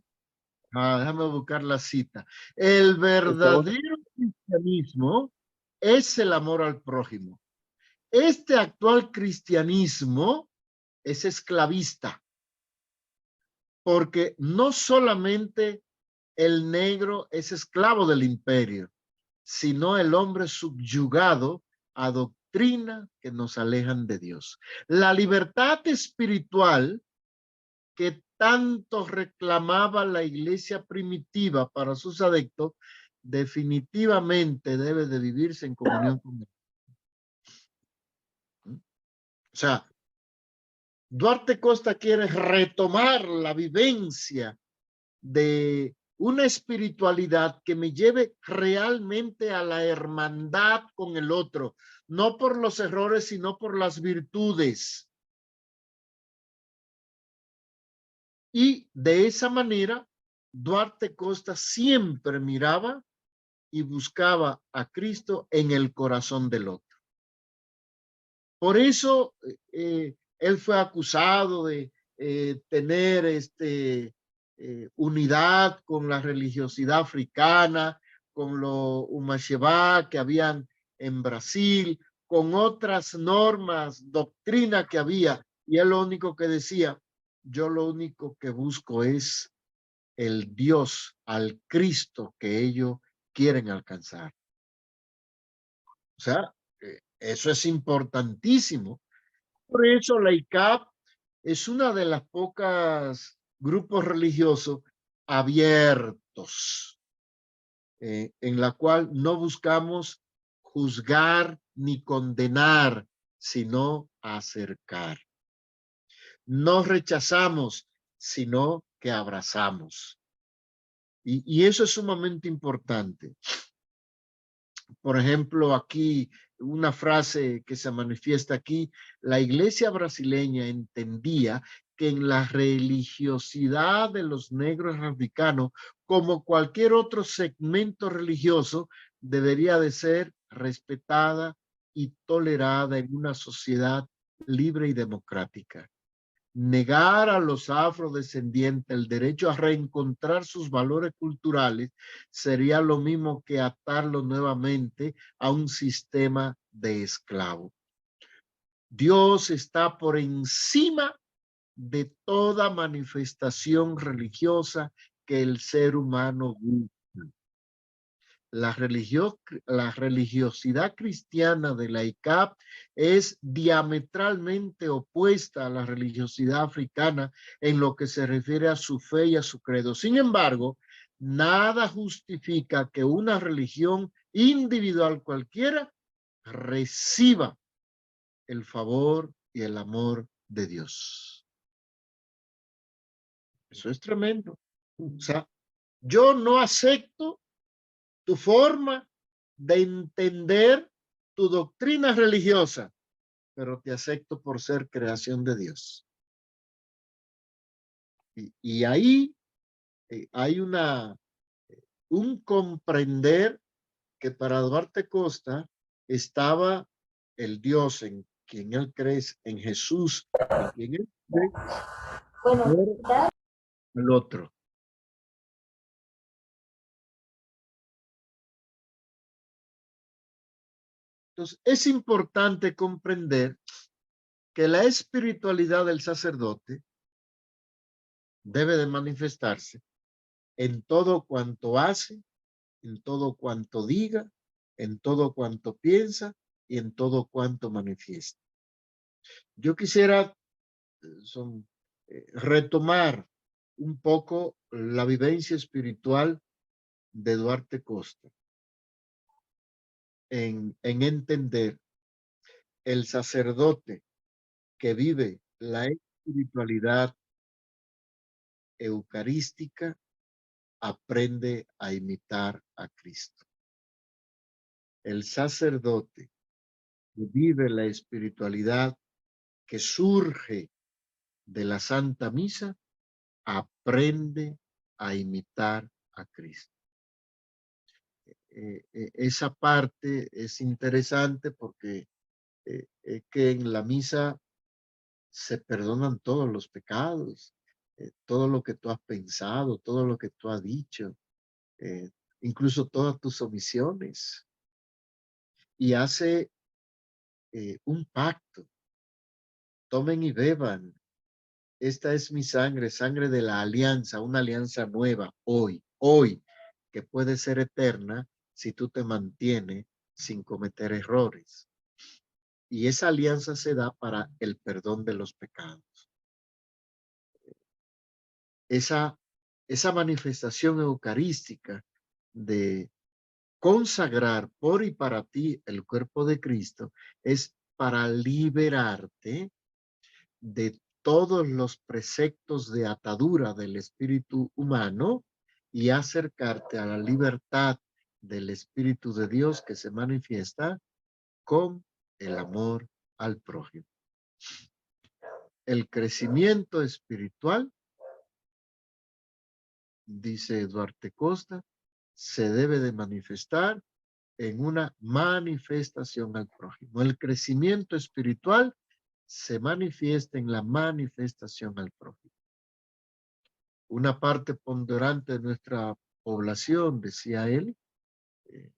Déjame buscar la cita. El verdadero cristianismo es el amor al prójimo. Este actual cristianismo es esclavista, porque no solamente el negro es esclavo del imperio, sino el hombre subyugado a doctrina que nos alejan de Dios. La libertad espiritual que tanto reclamaba la iglesia primitiva para sus adeptos, definitivamente debe de vivirse en comunión con Dios. O sea, Duarte Costa quiere retomar la vivencia de una espiritualidad que me lleve realmente a la hermandad con el otro, no por los errores, sino por las virtudes. Y de esa manera, Duarte Costa siempre miraba y buscaba a Cristo en el corazón del otro. Por eso él fue acusado de tener unidad con la religiosidad africana, con lo Umasheba que habían en Brasil, con otras normas, doctrina que había, y él lo único que decía, yo lo único que busco es el Dios, al Cristo que ellos quieren alcanzar. O sea, eso es importantísimo. Por eso la ICAP es una de las pocas grupos religiosos abiertos, en la cual no buscamos juzgar ni condenar, sino acercar. No rechazamos, sino que abrazamos. Y eso es sumamente importante. Por ejemplo, aquí una frase que se manifiesta aquí, la iglesia brasileña entendía que en la religiosidad de los negros africanos, como cualquier otro segmento religioso, debería de ser respetada y tolerada en una sociedad libre y democrática. Negar a los afrodescendientes el derecho a reencontrar sus valores culturales sería lo mismo que atarlos nuevamente a un sistema de esclavo. Dios está por encima de toda manifestación religiosa que el ser humano busca. La religiosidad cristiana de la ICAP es diametralmente opuesta a la religiosidad africana en lo que se refiere a su fe y a su credo. Sin embargo, nada justifica que una religión individual cualquiera reciba el favor y el amor de Dios. Eso es tremendo. O sea, yo no acepto tu forma de entender tu doctrina religiosa, pero te acepto por ser creación de Dios. Y ahí hay un comprender que para Duarte Costa estaba el Dios en quien él cree, en Jesús, en quien él cree, el otro. Entonces, es importante comprender que la espiritualidad del sacerdote debe de manifestarse en todo cuanto hace, en todo cuanto diga, en todo cuanto piensa y en todo cuanto manifiesta. Yo quisiera retomar un poco la vivencia espiritual de Duarte Costa en entender el sacerdote que vive la espiritualidad eucarística aprende a imitar a Cristo. El sacerdote que vive la espiritualidad que surge de la Santa Misa aprende a imitar a Cristo. Esa parte es interesante porque que en la misa se perdonan todos los pecados, todo lo que tú has pensado, todo lo que tú has dicho, incluso todas tus omisiones. Y hace un pacto. Tomen y beban. Esta es mi sangre, sangre de la alianza, una alianza nueva, hoy, que puede ser eterna si tú te mantienes sin cometer errores. Y esa alianza se da para el perdón de los pecados. Esa manifestación eucarística de consagrar por y para ti el cuerpo de Cristo es para liberarte de todos los preceptos de atadura del espíritu humano y acercarte a la libertad del Espíritu de Dios que se manifiesta con el amor al prójimo. El crecimiento espiritual, dice Duarte Costa, se debe de manifestar en una manifestación al prójimo. El crecimiento espiritual se manifiesta en la manifestación al prójimo. Una parte ponderante de nuestra población, decía él,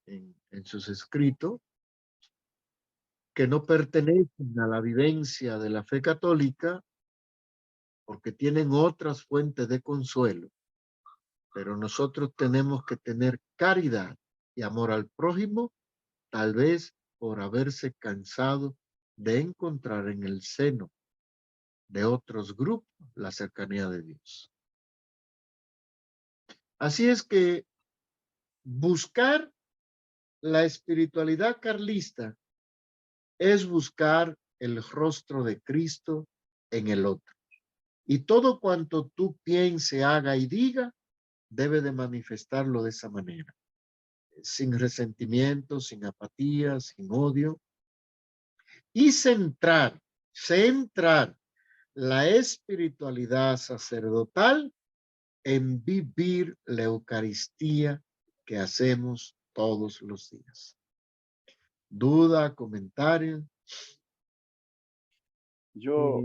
en sus escritos, que no pertenecen a la vivencia de la fe católica porque tienen otras fuentes de consuelo. Pero nosotros tenemos que tener caridad y amor al prójimo, tal vez por haberse cansado de encontrar en el seno de otros grupos la cercanía de Dios. Así es que buscar la espiritualidad carlista es buscar el rostro de Cristo en el otro. Y todo cuanto tú piense, haga y diga, debe de manifestarlo de esa manera. Sin resentimiento, sin apatía, sin odio. Y centrar la espiritualidad sacerdotal en vivir la Eucaristía que hacemos todos los días. ¿Duda, comentario? Yo,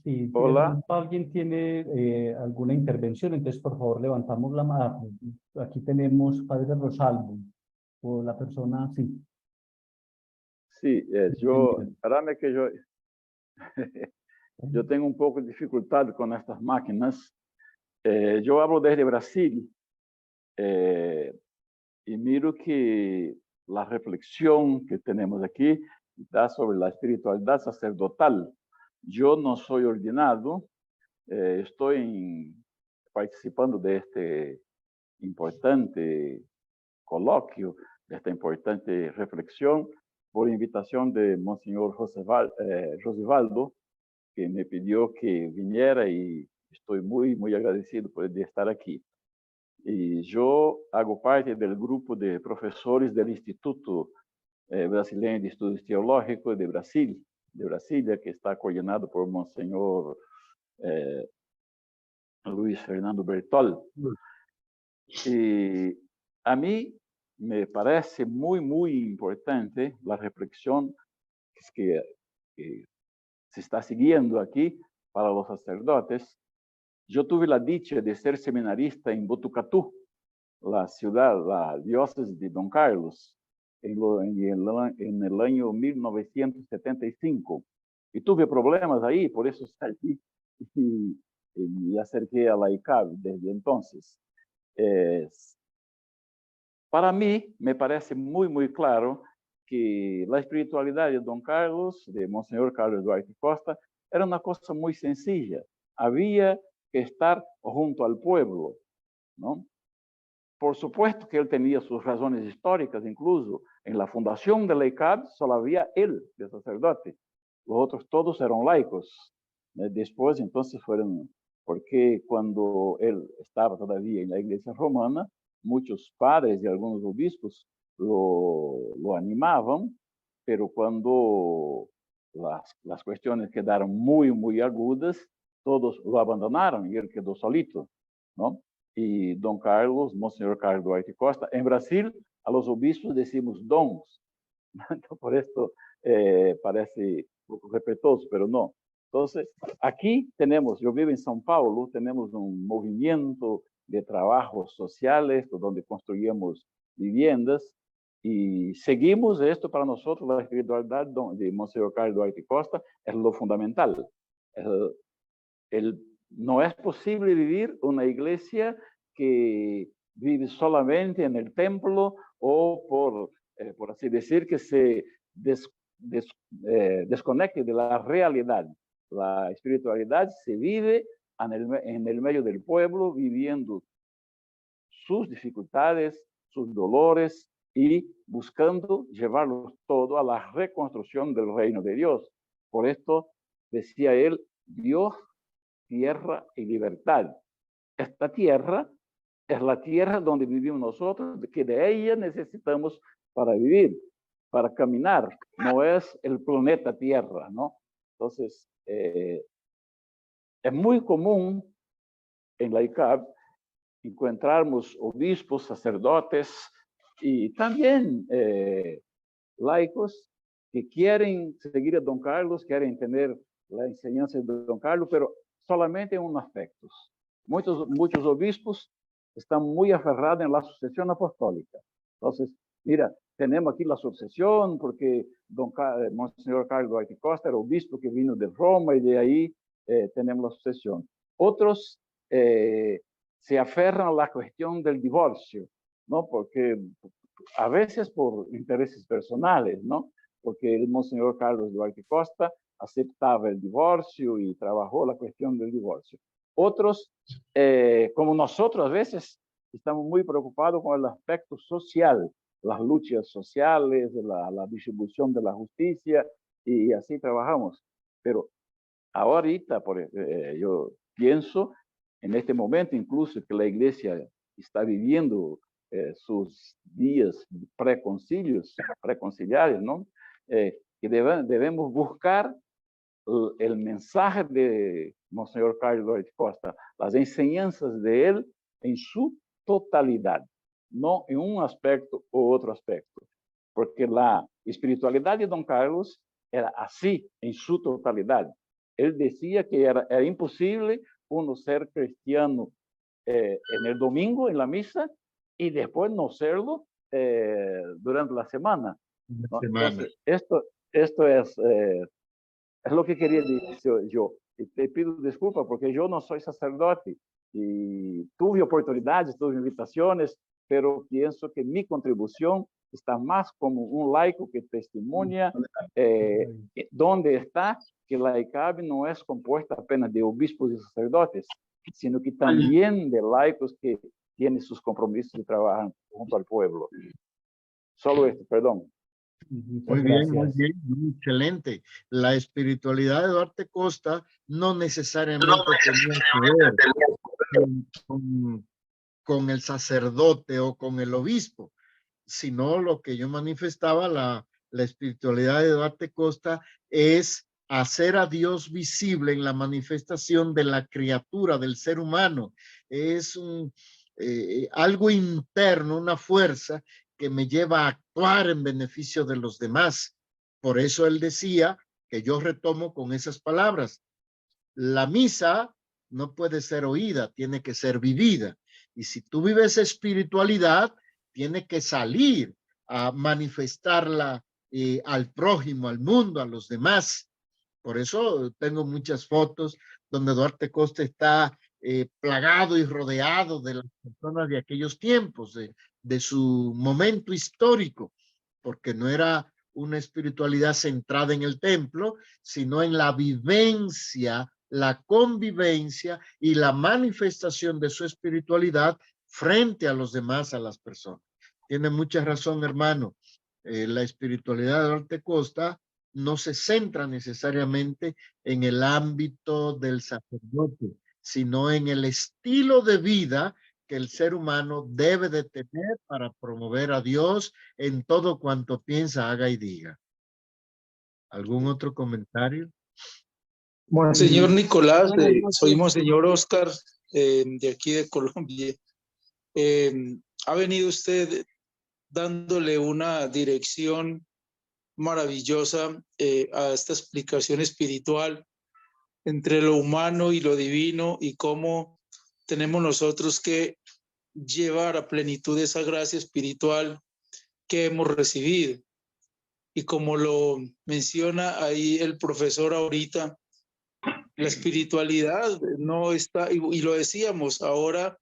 Sí, hola. ¿alguien tiene alguna intervención? Entonces, por favor, levantamos la mano. Aquí tenemos Padre Rosalvo, o la persona, sí. Sí, espérame que yo tengo un poco de dificultad con estas máquinas. Yo hablo desde Brasil y miro que la reflexión que tenemos aquí da sobre la espiritualidad sacerdotal. Yo no soy ordenado, estoy participando de este importante coloquio, de esta importante reflexión, por invitación de Monseñor Josivaldo, que me pidió que viniera y estoy muy agradecido por estar aquí. Y yo hago parte del grupo de profesores del Instituto Brasileño de Estudios Teológicos de Brasilia, que está coordinado por Monseñor Luis Fernando Bertol. Y a mí me parece muy importante la reflexión que se está siguiendo aquí para los sacerdotes. Yo tuve la dicha de ser seminarista en Botucatu, la diócesis de Don Carlos, en el año 1975. Y tuve problemas ahí, por eso salí y me acerqué a la ICAB desde entonces. Para mí, me parece muy claro que la espiritualidad de Don Carlos, de Monseñor Carlos Duarte Costa, era una cosa muy sencilla. Había que estar junto al pueblo, ¿no? Por supuesto que él tenía sus razones históricas, incluso en la fundación de la ICAB solo había él de sacerdote, los otros todos eran laicos. Después entonces fueron, porque cuando él estaba todavía en la iglesia romana, muchos padres y algunos obispos lo animaban, pero cuando las cuestiones quedaron muy agudas, todos lo abandonaron y él quedó solito, ¿no? Y Don Carlos, Monseñor Carlos Duarte Costa, en Brasil, a los obispos decimos dons. Por esto parece un poco respetuoso, pero no. Entonces, aquí tenemos, yo vivo en São Paulo, tenemos un movimiento de trabajos sociales donde construimos viviendas y seguimos esto. Para nosotros, la espiritualidad de Monseñor Carlos Duarte Costa es lo fundamental. No es posible vivir una iglesia que vive solamente en el templo o por así decir, que se desconecte de la realidad. La espiritualidad se vive en el medio del pueblo, viviendo sus dificultades, sus dolores y buscando llevarlos todo a la reconstrucción del reino de Dios. Por esto decía él, Dios, tierra y libertad. Esta tierra es la tierra donde vivimos nosotros, que de ella necesitamos para vivir, para caminar. No es el planeta Tierra, ¿no? Entonces, es muy común en la ICAB encontrarmos obispos, sacerdotes y también laicos que quieren seguir a Don Carlos, quieren tener la enseñanza de Don Carlos, pero solamente en unos aspectos. Muchos obispos están muy aferrados en la sucesión apostólica. Entonces, mira, tenemos aquí la sucesión porque Monseñor Carlos Duarte Costa era obispo que vino de Roma y de ahí tenemos la sucesión. Otros se aferran a la cuestión del divorcio, ¿no? Porque a veces por intereses personales, ¿no? Porque el Monseñor Carlos Duarte Costa aceptaba el divorcio y trabajó la cuestión del divorcio. Otros, como nosotros a veces, estamos muy preocupados con el aspecto social, las luchas sociales, la distribución de la justicia, y así trabajamos. Pero ahorita, yo pienso, en este momento incluso que la iglesia está viviendo sus días preconciliares, ¿no? Que debemos buscar el mensaje de Monseñor Carlos Duarte Costa, las enseñanzas de él en su totalidad, no en un aspecto u otro aspecto, porque la espiritualidad de don Carlos era así en su totalidad. Él decía que era imposible uno ser cristiano en el domingo, en la misa, y después no serlo durante la semana, ¿no? Entonces, esto es lo que quería decir yo. Y te pido disculpas porque yo no soy sacerdote y tuve oportunidades, tuve invitaciones, pero pienso que mi contribución está más como un laico que testimonia dónde está que la ICAB no es compuesta apenas de obispos y sacerdotes, sino que también de laicos que tienen sus compromisos y trabajan junto al pueblo. Solo esto, perdón. Muy bien, excelente. La espiritualidad de Duarte Costa no necesariamente tenía que ver con el sacerdote o con el obispo, sino lo que yo manifestaba, la espiritualidad de Duarte Costa es hacer a Dios visible en la manifestación de la criatura, del ser humano. Es algo interno, una fuerza que me lleva a actuar en beneficio de los demás. Por eso él decía, que yo retomo con esas palabras, la misa no puede ser oída, tiene que ser vivida. Y si tú vives espiritualidad, tiene que salir a manifestarla al prójimo, al mundo, a los demás. Por eso tengo muchas fotos donde Duarte Costa está plagado y rodeado de las personas de aquellos tiempos, de su momento histórico, porque no era una espiritualidad centrada en el templo, sino en la vivencia, la convivencia y la manifestación de su espiritualidad frente a los demás, a las personas. Tiene mucha razón, hermano. La espiritualidad de Duarte Costa no se centra necesariamente en el ámbito del sacerdote, sino en el estilo de vida que el ser humano debe de tener para promover a Dios en todo cuanto piensa, haga y diga. ¿Algún otro comentario? Señor Nicolás, soy Monseñor Oscar, de aquí de Colombia. Ha venido usted dándole una dirección maravillosa a esta explicación espiritual entre lo humano y lo divino, y cómo tenemos nosotros que llevar a plenitud esa gracia espiritual que hemos recibido. Y como lo menciona ahí el profesor ahorita, la espiritualidad no está, y lo decíamos ahora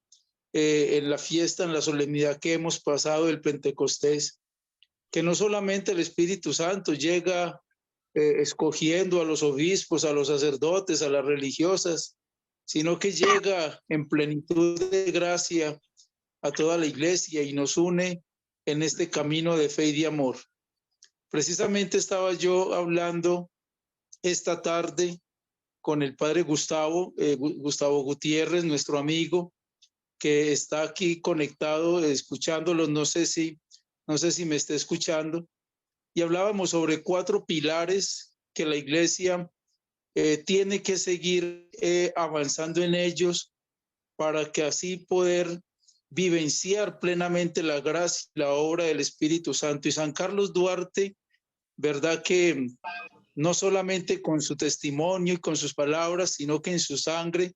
en la fiesta, en la solemnidad que hemos pasado del Pentecostés, que no solamente el Espíritu Santo llega escogiendo a los obispos, a los sacerdotes, a las religiosas, sino que llega en plenitud de gracia a toda la iglesia y nos une en este camino de fe y de amor. Precisamente estaba yo hablando esta tarde con el padre Gustavo Gutiérrez, nuestro amigo, que está aquí conectado, escuchándolos, no sé si me está escuchando, y hablábamos sobre 4 pilares que la iglesia tiene que seguir avanzando en ellos para que así poder vivenciar plenamente la gracia y la obra del Espíritu Santo. Y San Carlos Duarte, verdad que no solamente con su testimonio y con sus palabras, sino que en su sangre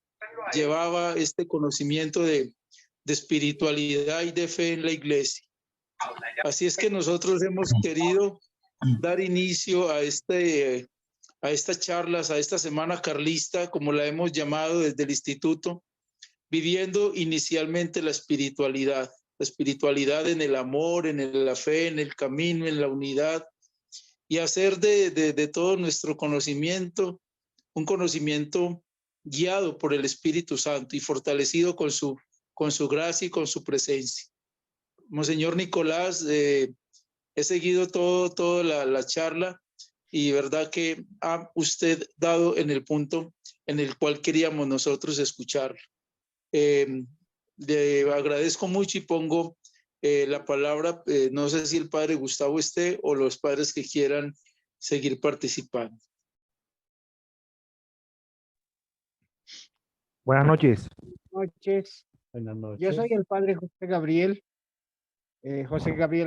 llevaba este conocimiento de espiritualidad y de fe en la iglesia. Así es que nosotros hemos querido dar inicio a estas charlas, a esta semana carlista, como la hemos llamado desde el instituto, viviendo inicialmente la espiritualidad en el amor, en la fe, en el camino, en la unidad, y hacer de todo nuestro conocimiento un conocimiento guiado por el Espíritu Santo y fortalecido con su gracia y con su presencia. Monseñor Nicolás, he seguido toda la charla y verdad que ha usted dado en el punto en el cual queríamos nosotros escucharlo. Le agradezco mucho y pongo la palabra, no sé si el padre Gustavo esté o los padres que quieran seguir participando. Buenas noches. Buenas noches. Yo soy el padre José Gabriel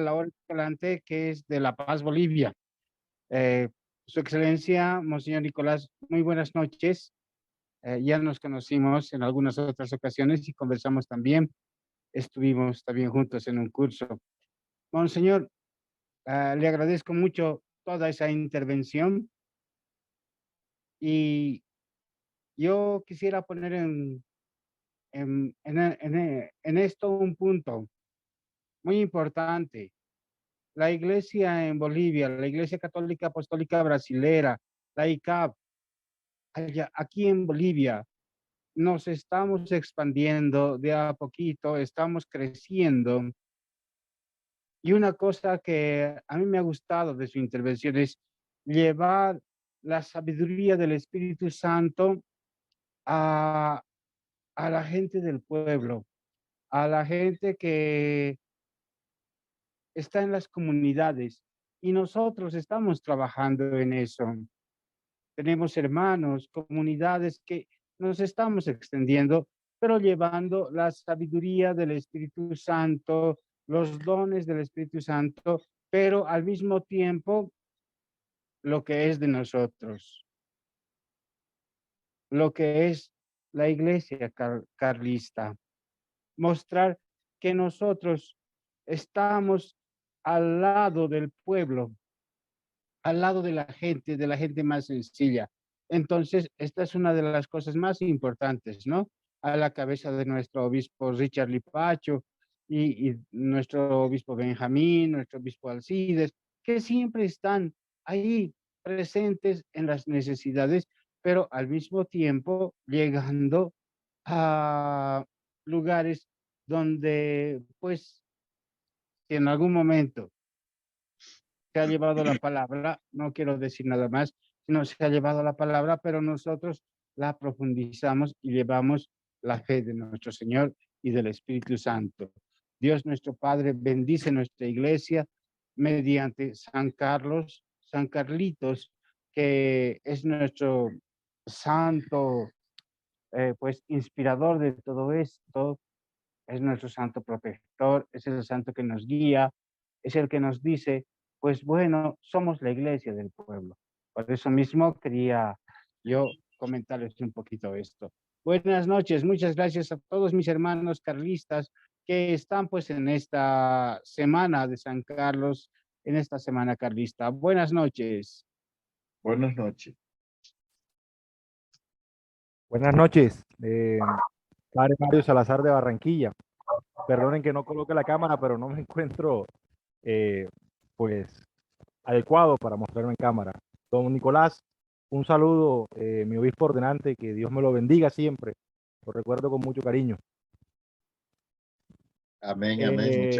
Laor Escalante, que es de La Paz, Bolivia. Su Excelencia, Monseñor Nicolás, muy buenas noches. Ya nos conocimos en algunas otras ocasiones y conversamos también. Estuvimos también juntos en un curso. Monseñor, le agradezco mucho toda esa intervención y yo quisiera poner en esto un punto muy importante. La iglesia en Bolivia, la Iglesia Católica Apostólica Brasilera, la ICAP, aquí en Bolivia, nos estamos expandiendo de a poquito, estamos creciendo. Y una cosa que a mí me ha gustado de su intervención es llevar la sabiduría del Espíritu Santo a la gente del pueblo, a la gente que está en las comunidades. Y nosotros estamos trabajando en eso. Tenemos hermanos, comunidades que nos estamos extendiendo, pero llevando la sabiduría del Espíritu Santo, los dones del Espíritu Santo, pero al mismo tiempo lo que es de nosotros, lo que es la iglesia carlista. Mostrar que nosotros estamos al lado del pueblo, al lado de la gente más sencilla. Entonces, esta es una de las cosas más importantes, ¿no? A la cabeza de nuestro obispo Richard Lipacho y nuestro obispo Benjamín, nuestro obispo Alcides, que siempre están ahí presentes en las necesidades, pero al mismo tiempo llegando a lugares donde, pues, si en algún momento se ha llevado la palabra, no quiero decir nada más, sino se ha llevado la palabra, pero nosotros la profundizamos y llevamos la fe de nuestro Señor y del Espíritu Santo. Dios nuestro Padre bendice nuestra iglesia mediante San Carlos, San Carlitos, que es nuestro santo, pues inspirador de todo esto, es nuestro santo protector, es el santo que nos guía, es el que nos dice, pues bueno, somos la iglesia del pueblo. Por eso mismo quería yo comentarles un poquito esto. Buenas noches, muchas gracias a todos mis hermanos carlistas que están pues en esta semana de San Carlos, en esta semana carlista. Buenas noches. Buenas noches. Buenas noches. Padre Mario Salazar de Barranquilla. Perdonen que no coloque la cámara, pero no me encuentro pues adecuado para mostrarme en cámara. Don Nicolás, un saludo, mi obispo ordenante, que Dios me lo bendiga siempre. Lo recuerdo con mucho cariño. Amén, amén.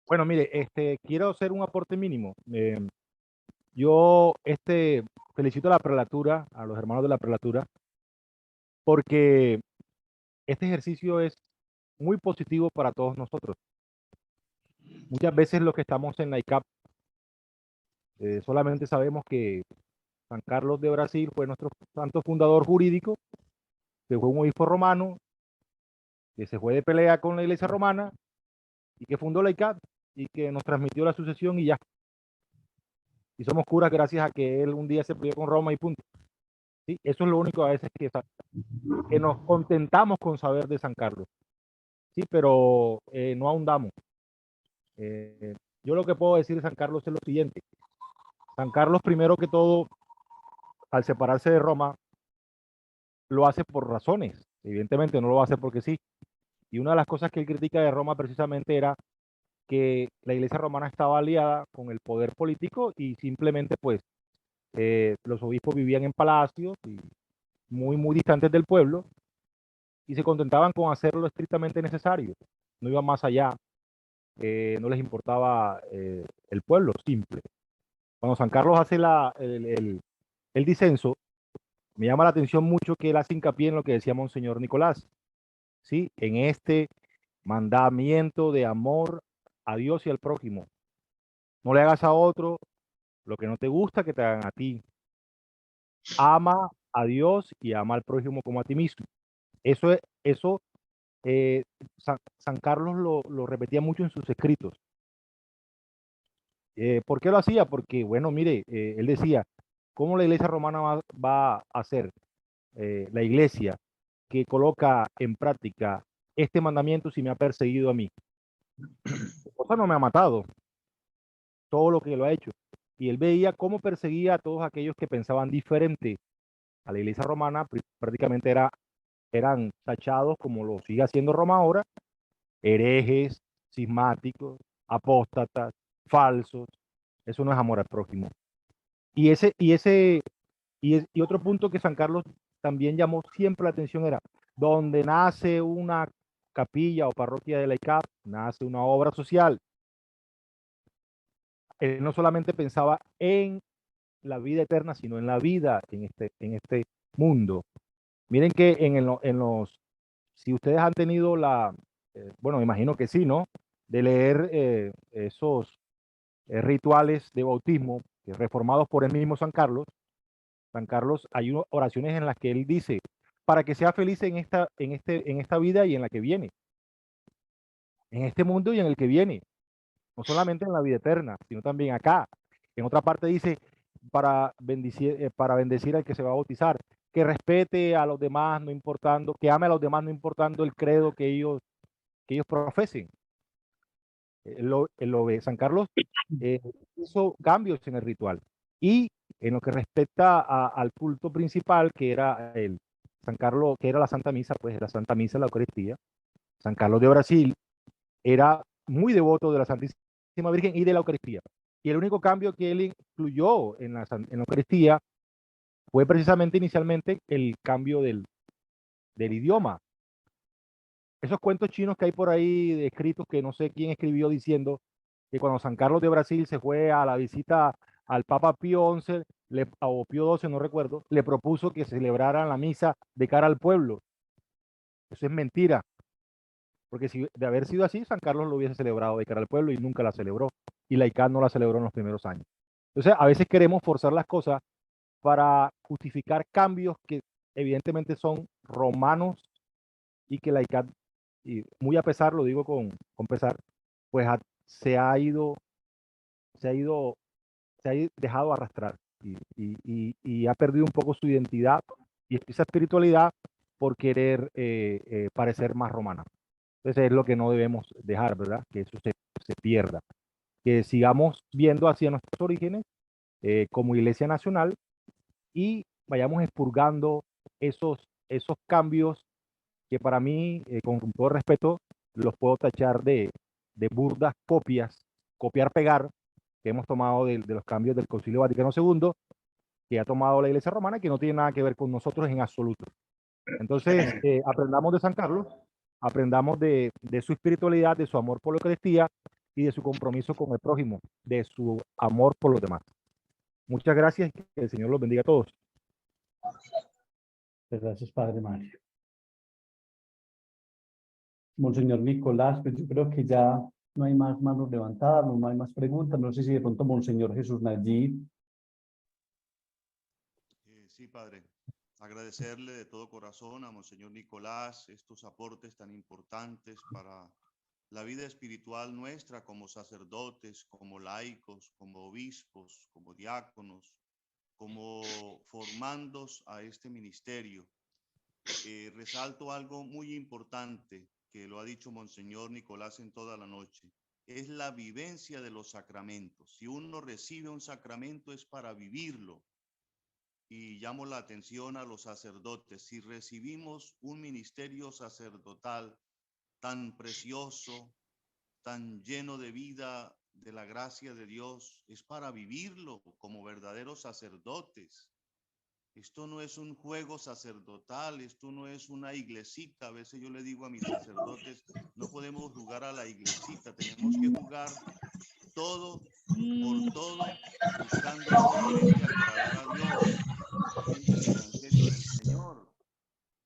Bueno, mire, quiero hacer un aporte mínimo. Yo felicito a la prelatura, a los hermanos de la prelatura, porque este ejercicio es muy positivo para todos nosotros. Muchas veces los que estamos en la ICAP solamente sabemos que San Carlos de Brasil fue nuestro santo fundador jurídico, que fue un obispo romano, que se fue de pelea con la iglesia romana y que fundó la ICAP y que nos transmitió la sucesión y ya. Y somos curas gracias a que él un día se peleó con Roma y punto. ¿Sí? Eso es lo único a veces que nos contentamos con saber de San Carlos. Sí, pero no ahondamos. Yo lo que puedo decir de San Carlos es lo siguiente. San Carlos, primero que todo, al separarse de Roma, lo hace por razones. Evidentemente no lo hace porque sí. Y una de las cosas que él critica de Roma precisamente era que la iglesia romana estaba aliada con el poder político y simplemente pues los obispos vivían en palacios y muy distantes del pueblo y se contentaban con hacer lo estrictamente necesario. No iban más allá, no les importaba el pueblo simple. Cuando San Carlos hace el disenso, me llama la atención mucho que él hace hincapié en lo que decía Monseñor Nicolás, ¿sí? En este mandamiento de amor a Dios y al prójimo. No le hagas a otro lo que no te gusta que te hagan a ti. Ama a Dios y ama al prójimo como a ti mismo. Eso San Carlos lo repetía mucho en sus escritos. ¿Por qué lo hacía? Porque, bueno, mire, él decía, ¿cómo la iglesia romana va a ser la iglesia que coloca en práctica este mandamiento si me ha perseguido a mí? Su esposa no me ha matado, todo lo que lo ha hecho. Y él veía cómo perseguía a todos aquellos que pensaban diferente a la iglesia romana, prácticamente eran tachados, como lo sigue haciendo Roma ahora, herejes, cismáticos, apóstatas, falsos. Eso no es amor al prójimo. Y otro punto que San Carlos también llamó siempre la atención era, donde nace una capilla o parroquia de la ICAP, nace una obra social. Él no solamente pensaba en la vida eterna, sino en la vida en este mundo. Miren que si ustedes han tenido bueno, me imagino que sí, ¿no? De leer esos rituales de bautismo reformados por el mismo San Carlos. San Carlos, hay oraciones en las que él dice, para que sea feliz en esta vida y en la que viene, en este mundo y en el que viene, no solamente en la vida eterna, sino también acá. En otra parte dice, para bendecir al que se va a bautizar, que respete a los demás, no importando, que ame a los demás, no importando el credo que ellos profesen. Él lo ve. San Carlos hizo cambios en el ritual. Y en lo que respecta al culto principal, que era San Carlos, que era la Santa Misa, pues la Santa Misa, la Eucaristía, San Carlos de Brasil era muy devoto de la Santísima Virgen y de la Eucaristía. Y el único cambio que él incluyó en la Eucaristía fue precisamente inicialmente el cambio del idioma. Esos cuentos chinos que hay por ahí escritos que no sé quién escribió diciendo que cuando San Carlos de Brasil se fue a la visita al Papa Pío XI o Pío XII, no recuerdo, le propuso que celebraran la misa de cara al pueblo. Eso es mentira, porque si de haber sido así, San Carlos lo hubiese celebrado de cara al pueblo y nunca la celebró, y la ICAT no la celebró en los primeros años. Entonces, a veces queremos forzar las cosas para justificar cambios que evidentemente son romanos y que la ICAT, y muy a pesar, lo digo con pesar, pues se ha dejado arrastrar y ha perdido un poco su identidad y esa espiritualidad por querer parecer más romana. Entonces es lo que no debemos dejar, ¿verdad? Que eso se pierda. Que sigamos viendo hacia nuestros orígenes como Iglesia Nacional y vayamos expurgando esos cambios que para mí, con todo respeto, los puedo tachar de burdas copias, copiar-pegar, que hemos tomado de los cambios del Concilio Vaticano II, que ha tomado la Iglesia Romana, que no tiene nada que ver con nosotros en absoluto. Entonces, aprendamos de San Carlos, aprendamos de su espiritualidad, de su amor por la Eucaristía y de su compromiso con el prójimo, de su amor por los demás. Muchas gracias y que el Señor los bendiga a todos. Gracias, Padre Mario. Monseñor Nicolás, pues yo creo que ya no hay más manos levantadas, no hay más preguntas. No sé si de pronto Monseñor Jesús Nayib. Sí, Padre. Agradecerle de todo corazón a Monseñor Nicolás estos aportes tan importantes para la vida espiritual nuestra como sacerdotes, como laicos, como obispos, como diáconos, como formandos a este ministerio. Resalto algo muy importante. que lo ha dicho Monseñor Nicolás en toda la noche, es la vivencia de los sacramentos. Si uno recibe un sacramento es para vivirlo. Y llamo la atención a los sacerdotes. Si recibimos un ministerio sacerdotal tan precioso, tan lleno de vida, de la gracia de Dios, es para vivirlo como verdaderos sacerdotes. Esto no es un juego sacerdotal, esto no es una iglesita. A veces yo le digo a mis sacerdotes, no podemos jugar a la iglesita, tenemos que jugar todo por todo, buscando solamente agradar a Dios, haciendo el evangelio del Señor.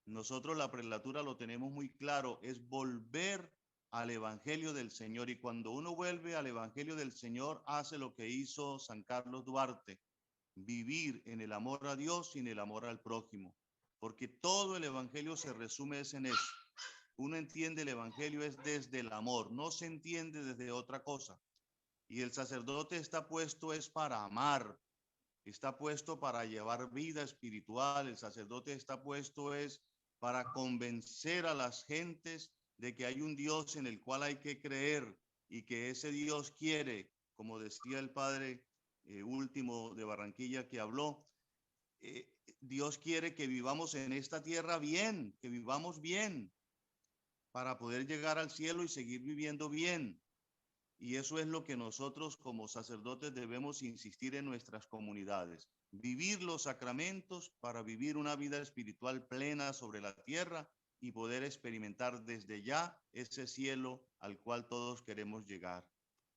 Nosotros la prelatura lo tenemos muy claro, es volver al evangelio del Señor, y cuando uno vuelve al evangelio del Señor hace lo que hizo San Carlos Duarte: vivir en el amor a Dios y en el amor al prójimo, porque todo el evangelio se resume en eso. Uno entiende el evangelio es desde el amor, no se entiende desde otra cosa. Y el sacerdote está puesto es para amar, está puesto para llevar vida espiritual. El sacerdote está puesto es para convencer a las gentes de que hay un Dios en el cual hay que creer y que ese Dios quiere, como decía el padre último de Barranquilla que habló, Dios quiere que vivamos en esta tierra bien, que vivamos bien para poder llegar al cielo y seguir viviendo bien. Y eso es lo que nosotros como sacerdotes debemos insistir en nuestras comunidades. Vivir los sacramentos para vivir una vida espiritual plena sobre la tierra y poder experimentar desde ya ese cielo al cual todos queremos llegar.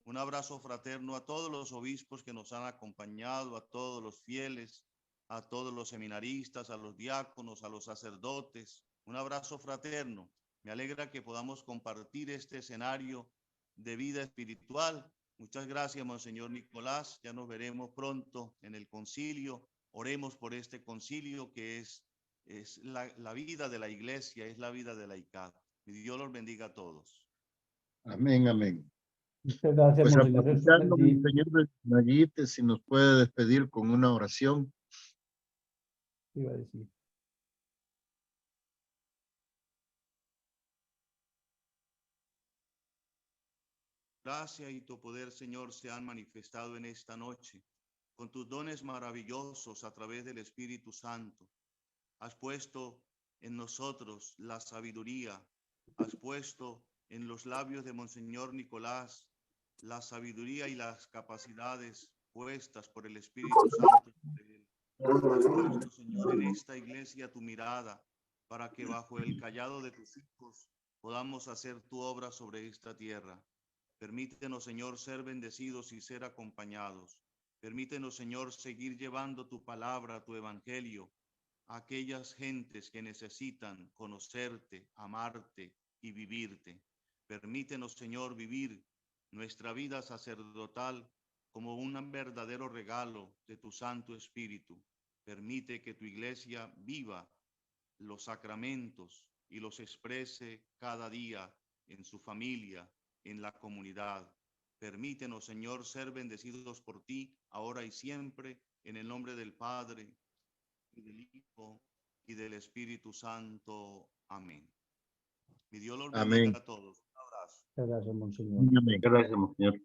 Un abrazo fraterno a todos los obispos que nos han acompañado, a todos los fieles, a todos los seminaristas, a los diáconos, a los sacerdotes. Un abrazo fraterno. Me alegra que podamos compartir este escenario de vida espiritual. Muchas gracias, Monseñor Nicolás. Ya nos veremos pronto en el concilio. Oremos por este concilio que es la vida de la iglesia, es la vida de la ICAP. Y Dios los bendiga a todos. Amén, amén. Muchas gracias, Pues Monseñor aprovechando, Jesús. Monseñor Nayite, si nos puede despedir con una oración. Iba a decir. Gracia y tu poder, Señor, se han manifestado en esta noche. Con tus dones maravillosos a través del Espíritu Santo, has puesto en nosotros la sabiduría, has puesto en los labios de Monseñor Nicolás la sabiduría y las capacidades puestas por el Espíritu Santo. Has puesto, Señor, en esta iglesia tu mirada para que bajo el cayado de tus hijos podamos hacer tu obra sobre esta tierra. Permítenos, Señor, ser bendecidos y ser acompañados. Permítenos, Señor, seguir llevando tu palabra, tu evangelio, a aquellas gentes que necesitan conocerte, amarte y vivirte. Permítenos, Señor, vivir nuestra vida sacerdotal como un verdadero regalo de tu Santo Espíritu. Permite que tu iglesia viva los sacramentos y los exprese cada día en su familia, en la comunidad. Permítenos, Señor, ser bendecidos por ti, ahora y siempre, en el nombre del Padre, y del Hijo, y del Espíritu Santo. Amén. Mi Dios los bendiga a todos. Un abrazo. Muchas gracias, Monseñor. Amén. Gracias, Monseñor.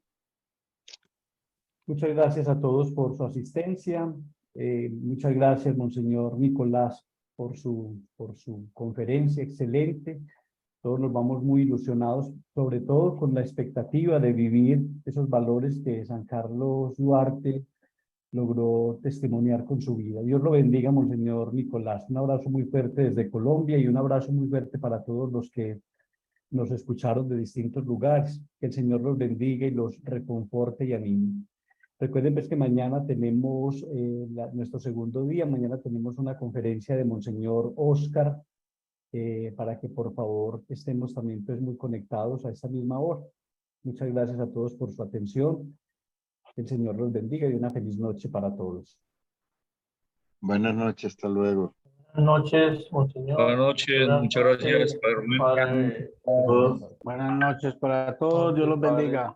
Muchas gracias a todos por su asistencia. Muchas gracias, Monseñor Nicolás, por su conferencia excelente. Todos nos vamos muy ilusionados, sobre todo con la expectativa de vivir esos valores que San Carlos Duarte logró testimoniar con su vida. Dios lo bendiga, Monseñor Nicolás. Un abrazo muy fuerte desde Colombia y un abrazo muy fuerte para todos los que nos escucharon de distintos lugares. Que el Señor los bendiga y los reconforte y anime. Recuerden pues que mañana tenemos nuestro segundo día. Mañana tenemos una conferencia de Monseñor Oscar, para que por favor estemos también pues muy conectados a esta misma hora. Muchas gracias a todos por su atención. El Señor los bendiga y una feliz noche para todos. Buenas noches, hasta luego. Buenas noches, Monseñor. Buenas noches, muchas gracias, Padre Rubén. Buenas noches para todos, Dios los bendiga.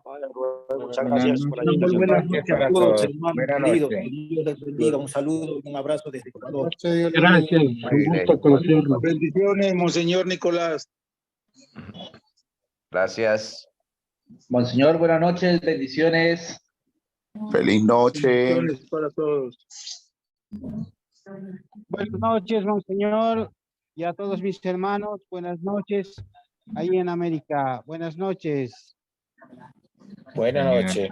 Muchas gracias por la invitación. Buenas noches a todos, hermanos queridos. Dios les bendiga. Un saludo, un abrazo desde Ecuador. Gracias, un gusto conocerlo. Bendiciones, Monseñor Nicolás. Gracias. Monseñor, buenas noches, bendiciones. Feliz noche. Bendiciones para todos. Buenas noches, monseñor, y a todos mis hermanos. Buenas noches, ahí en América. Buenas noches. Buenas noches.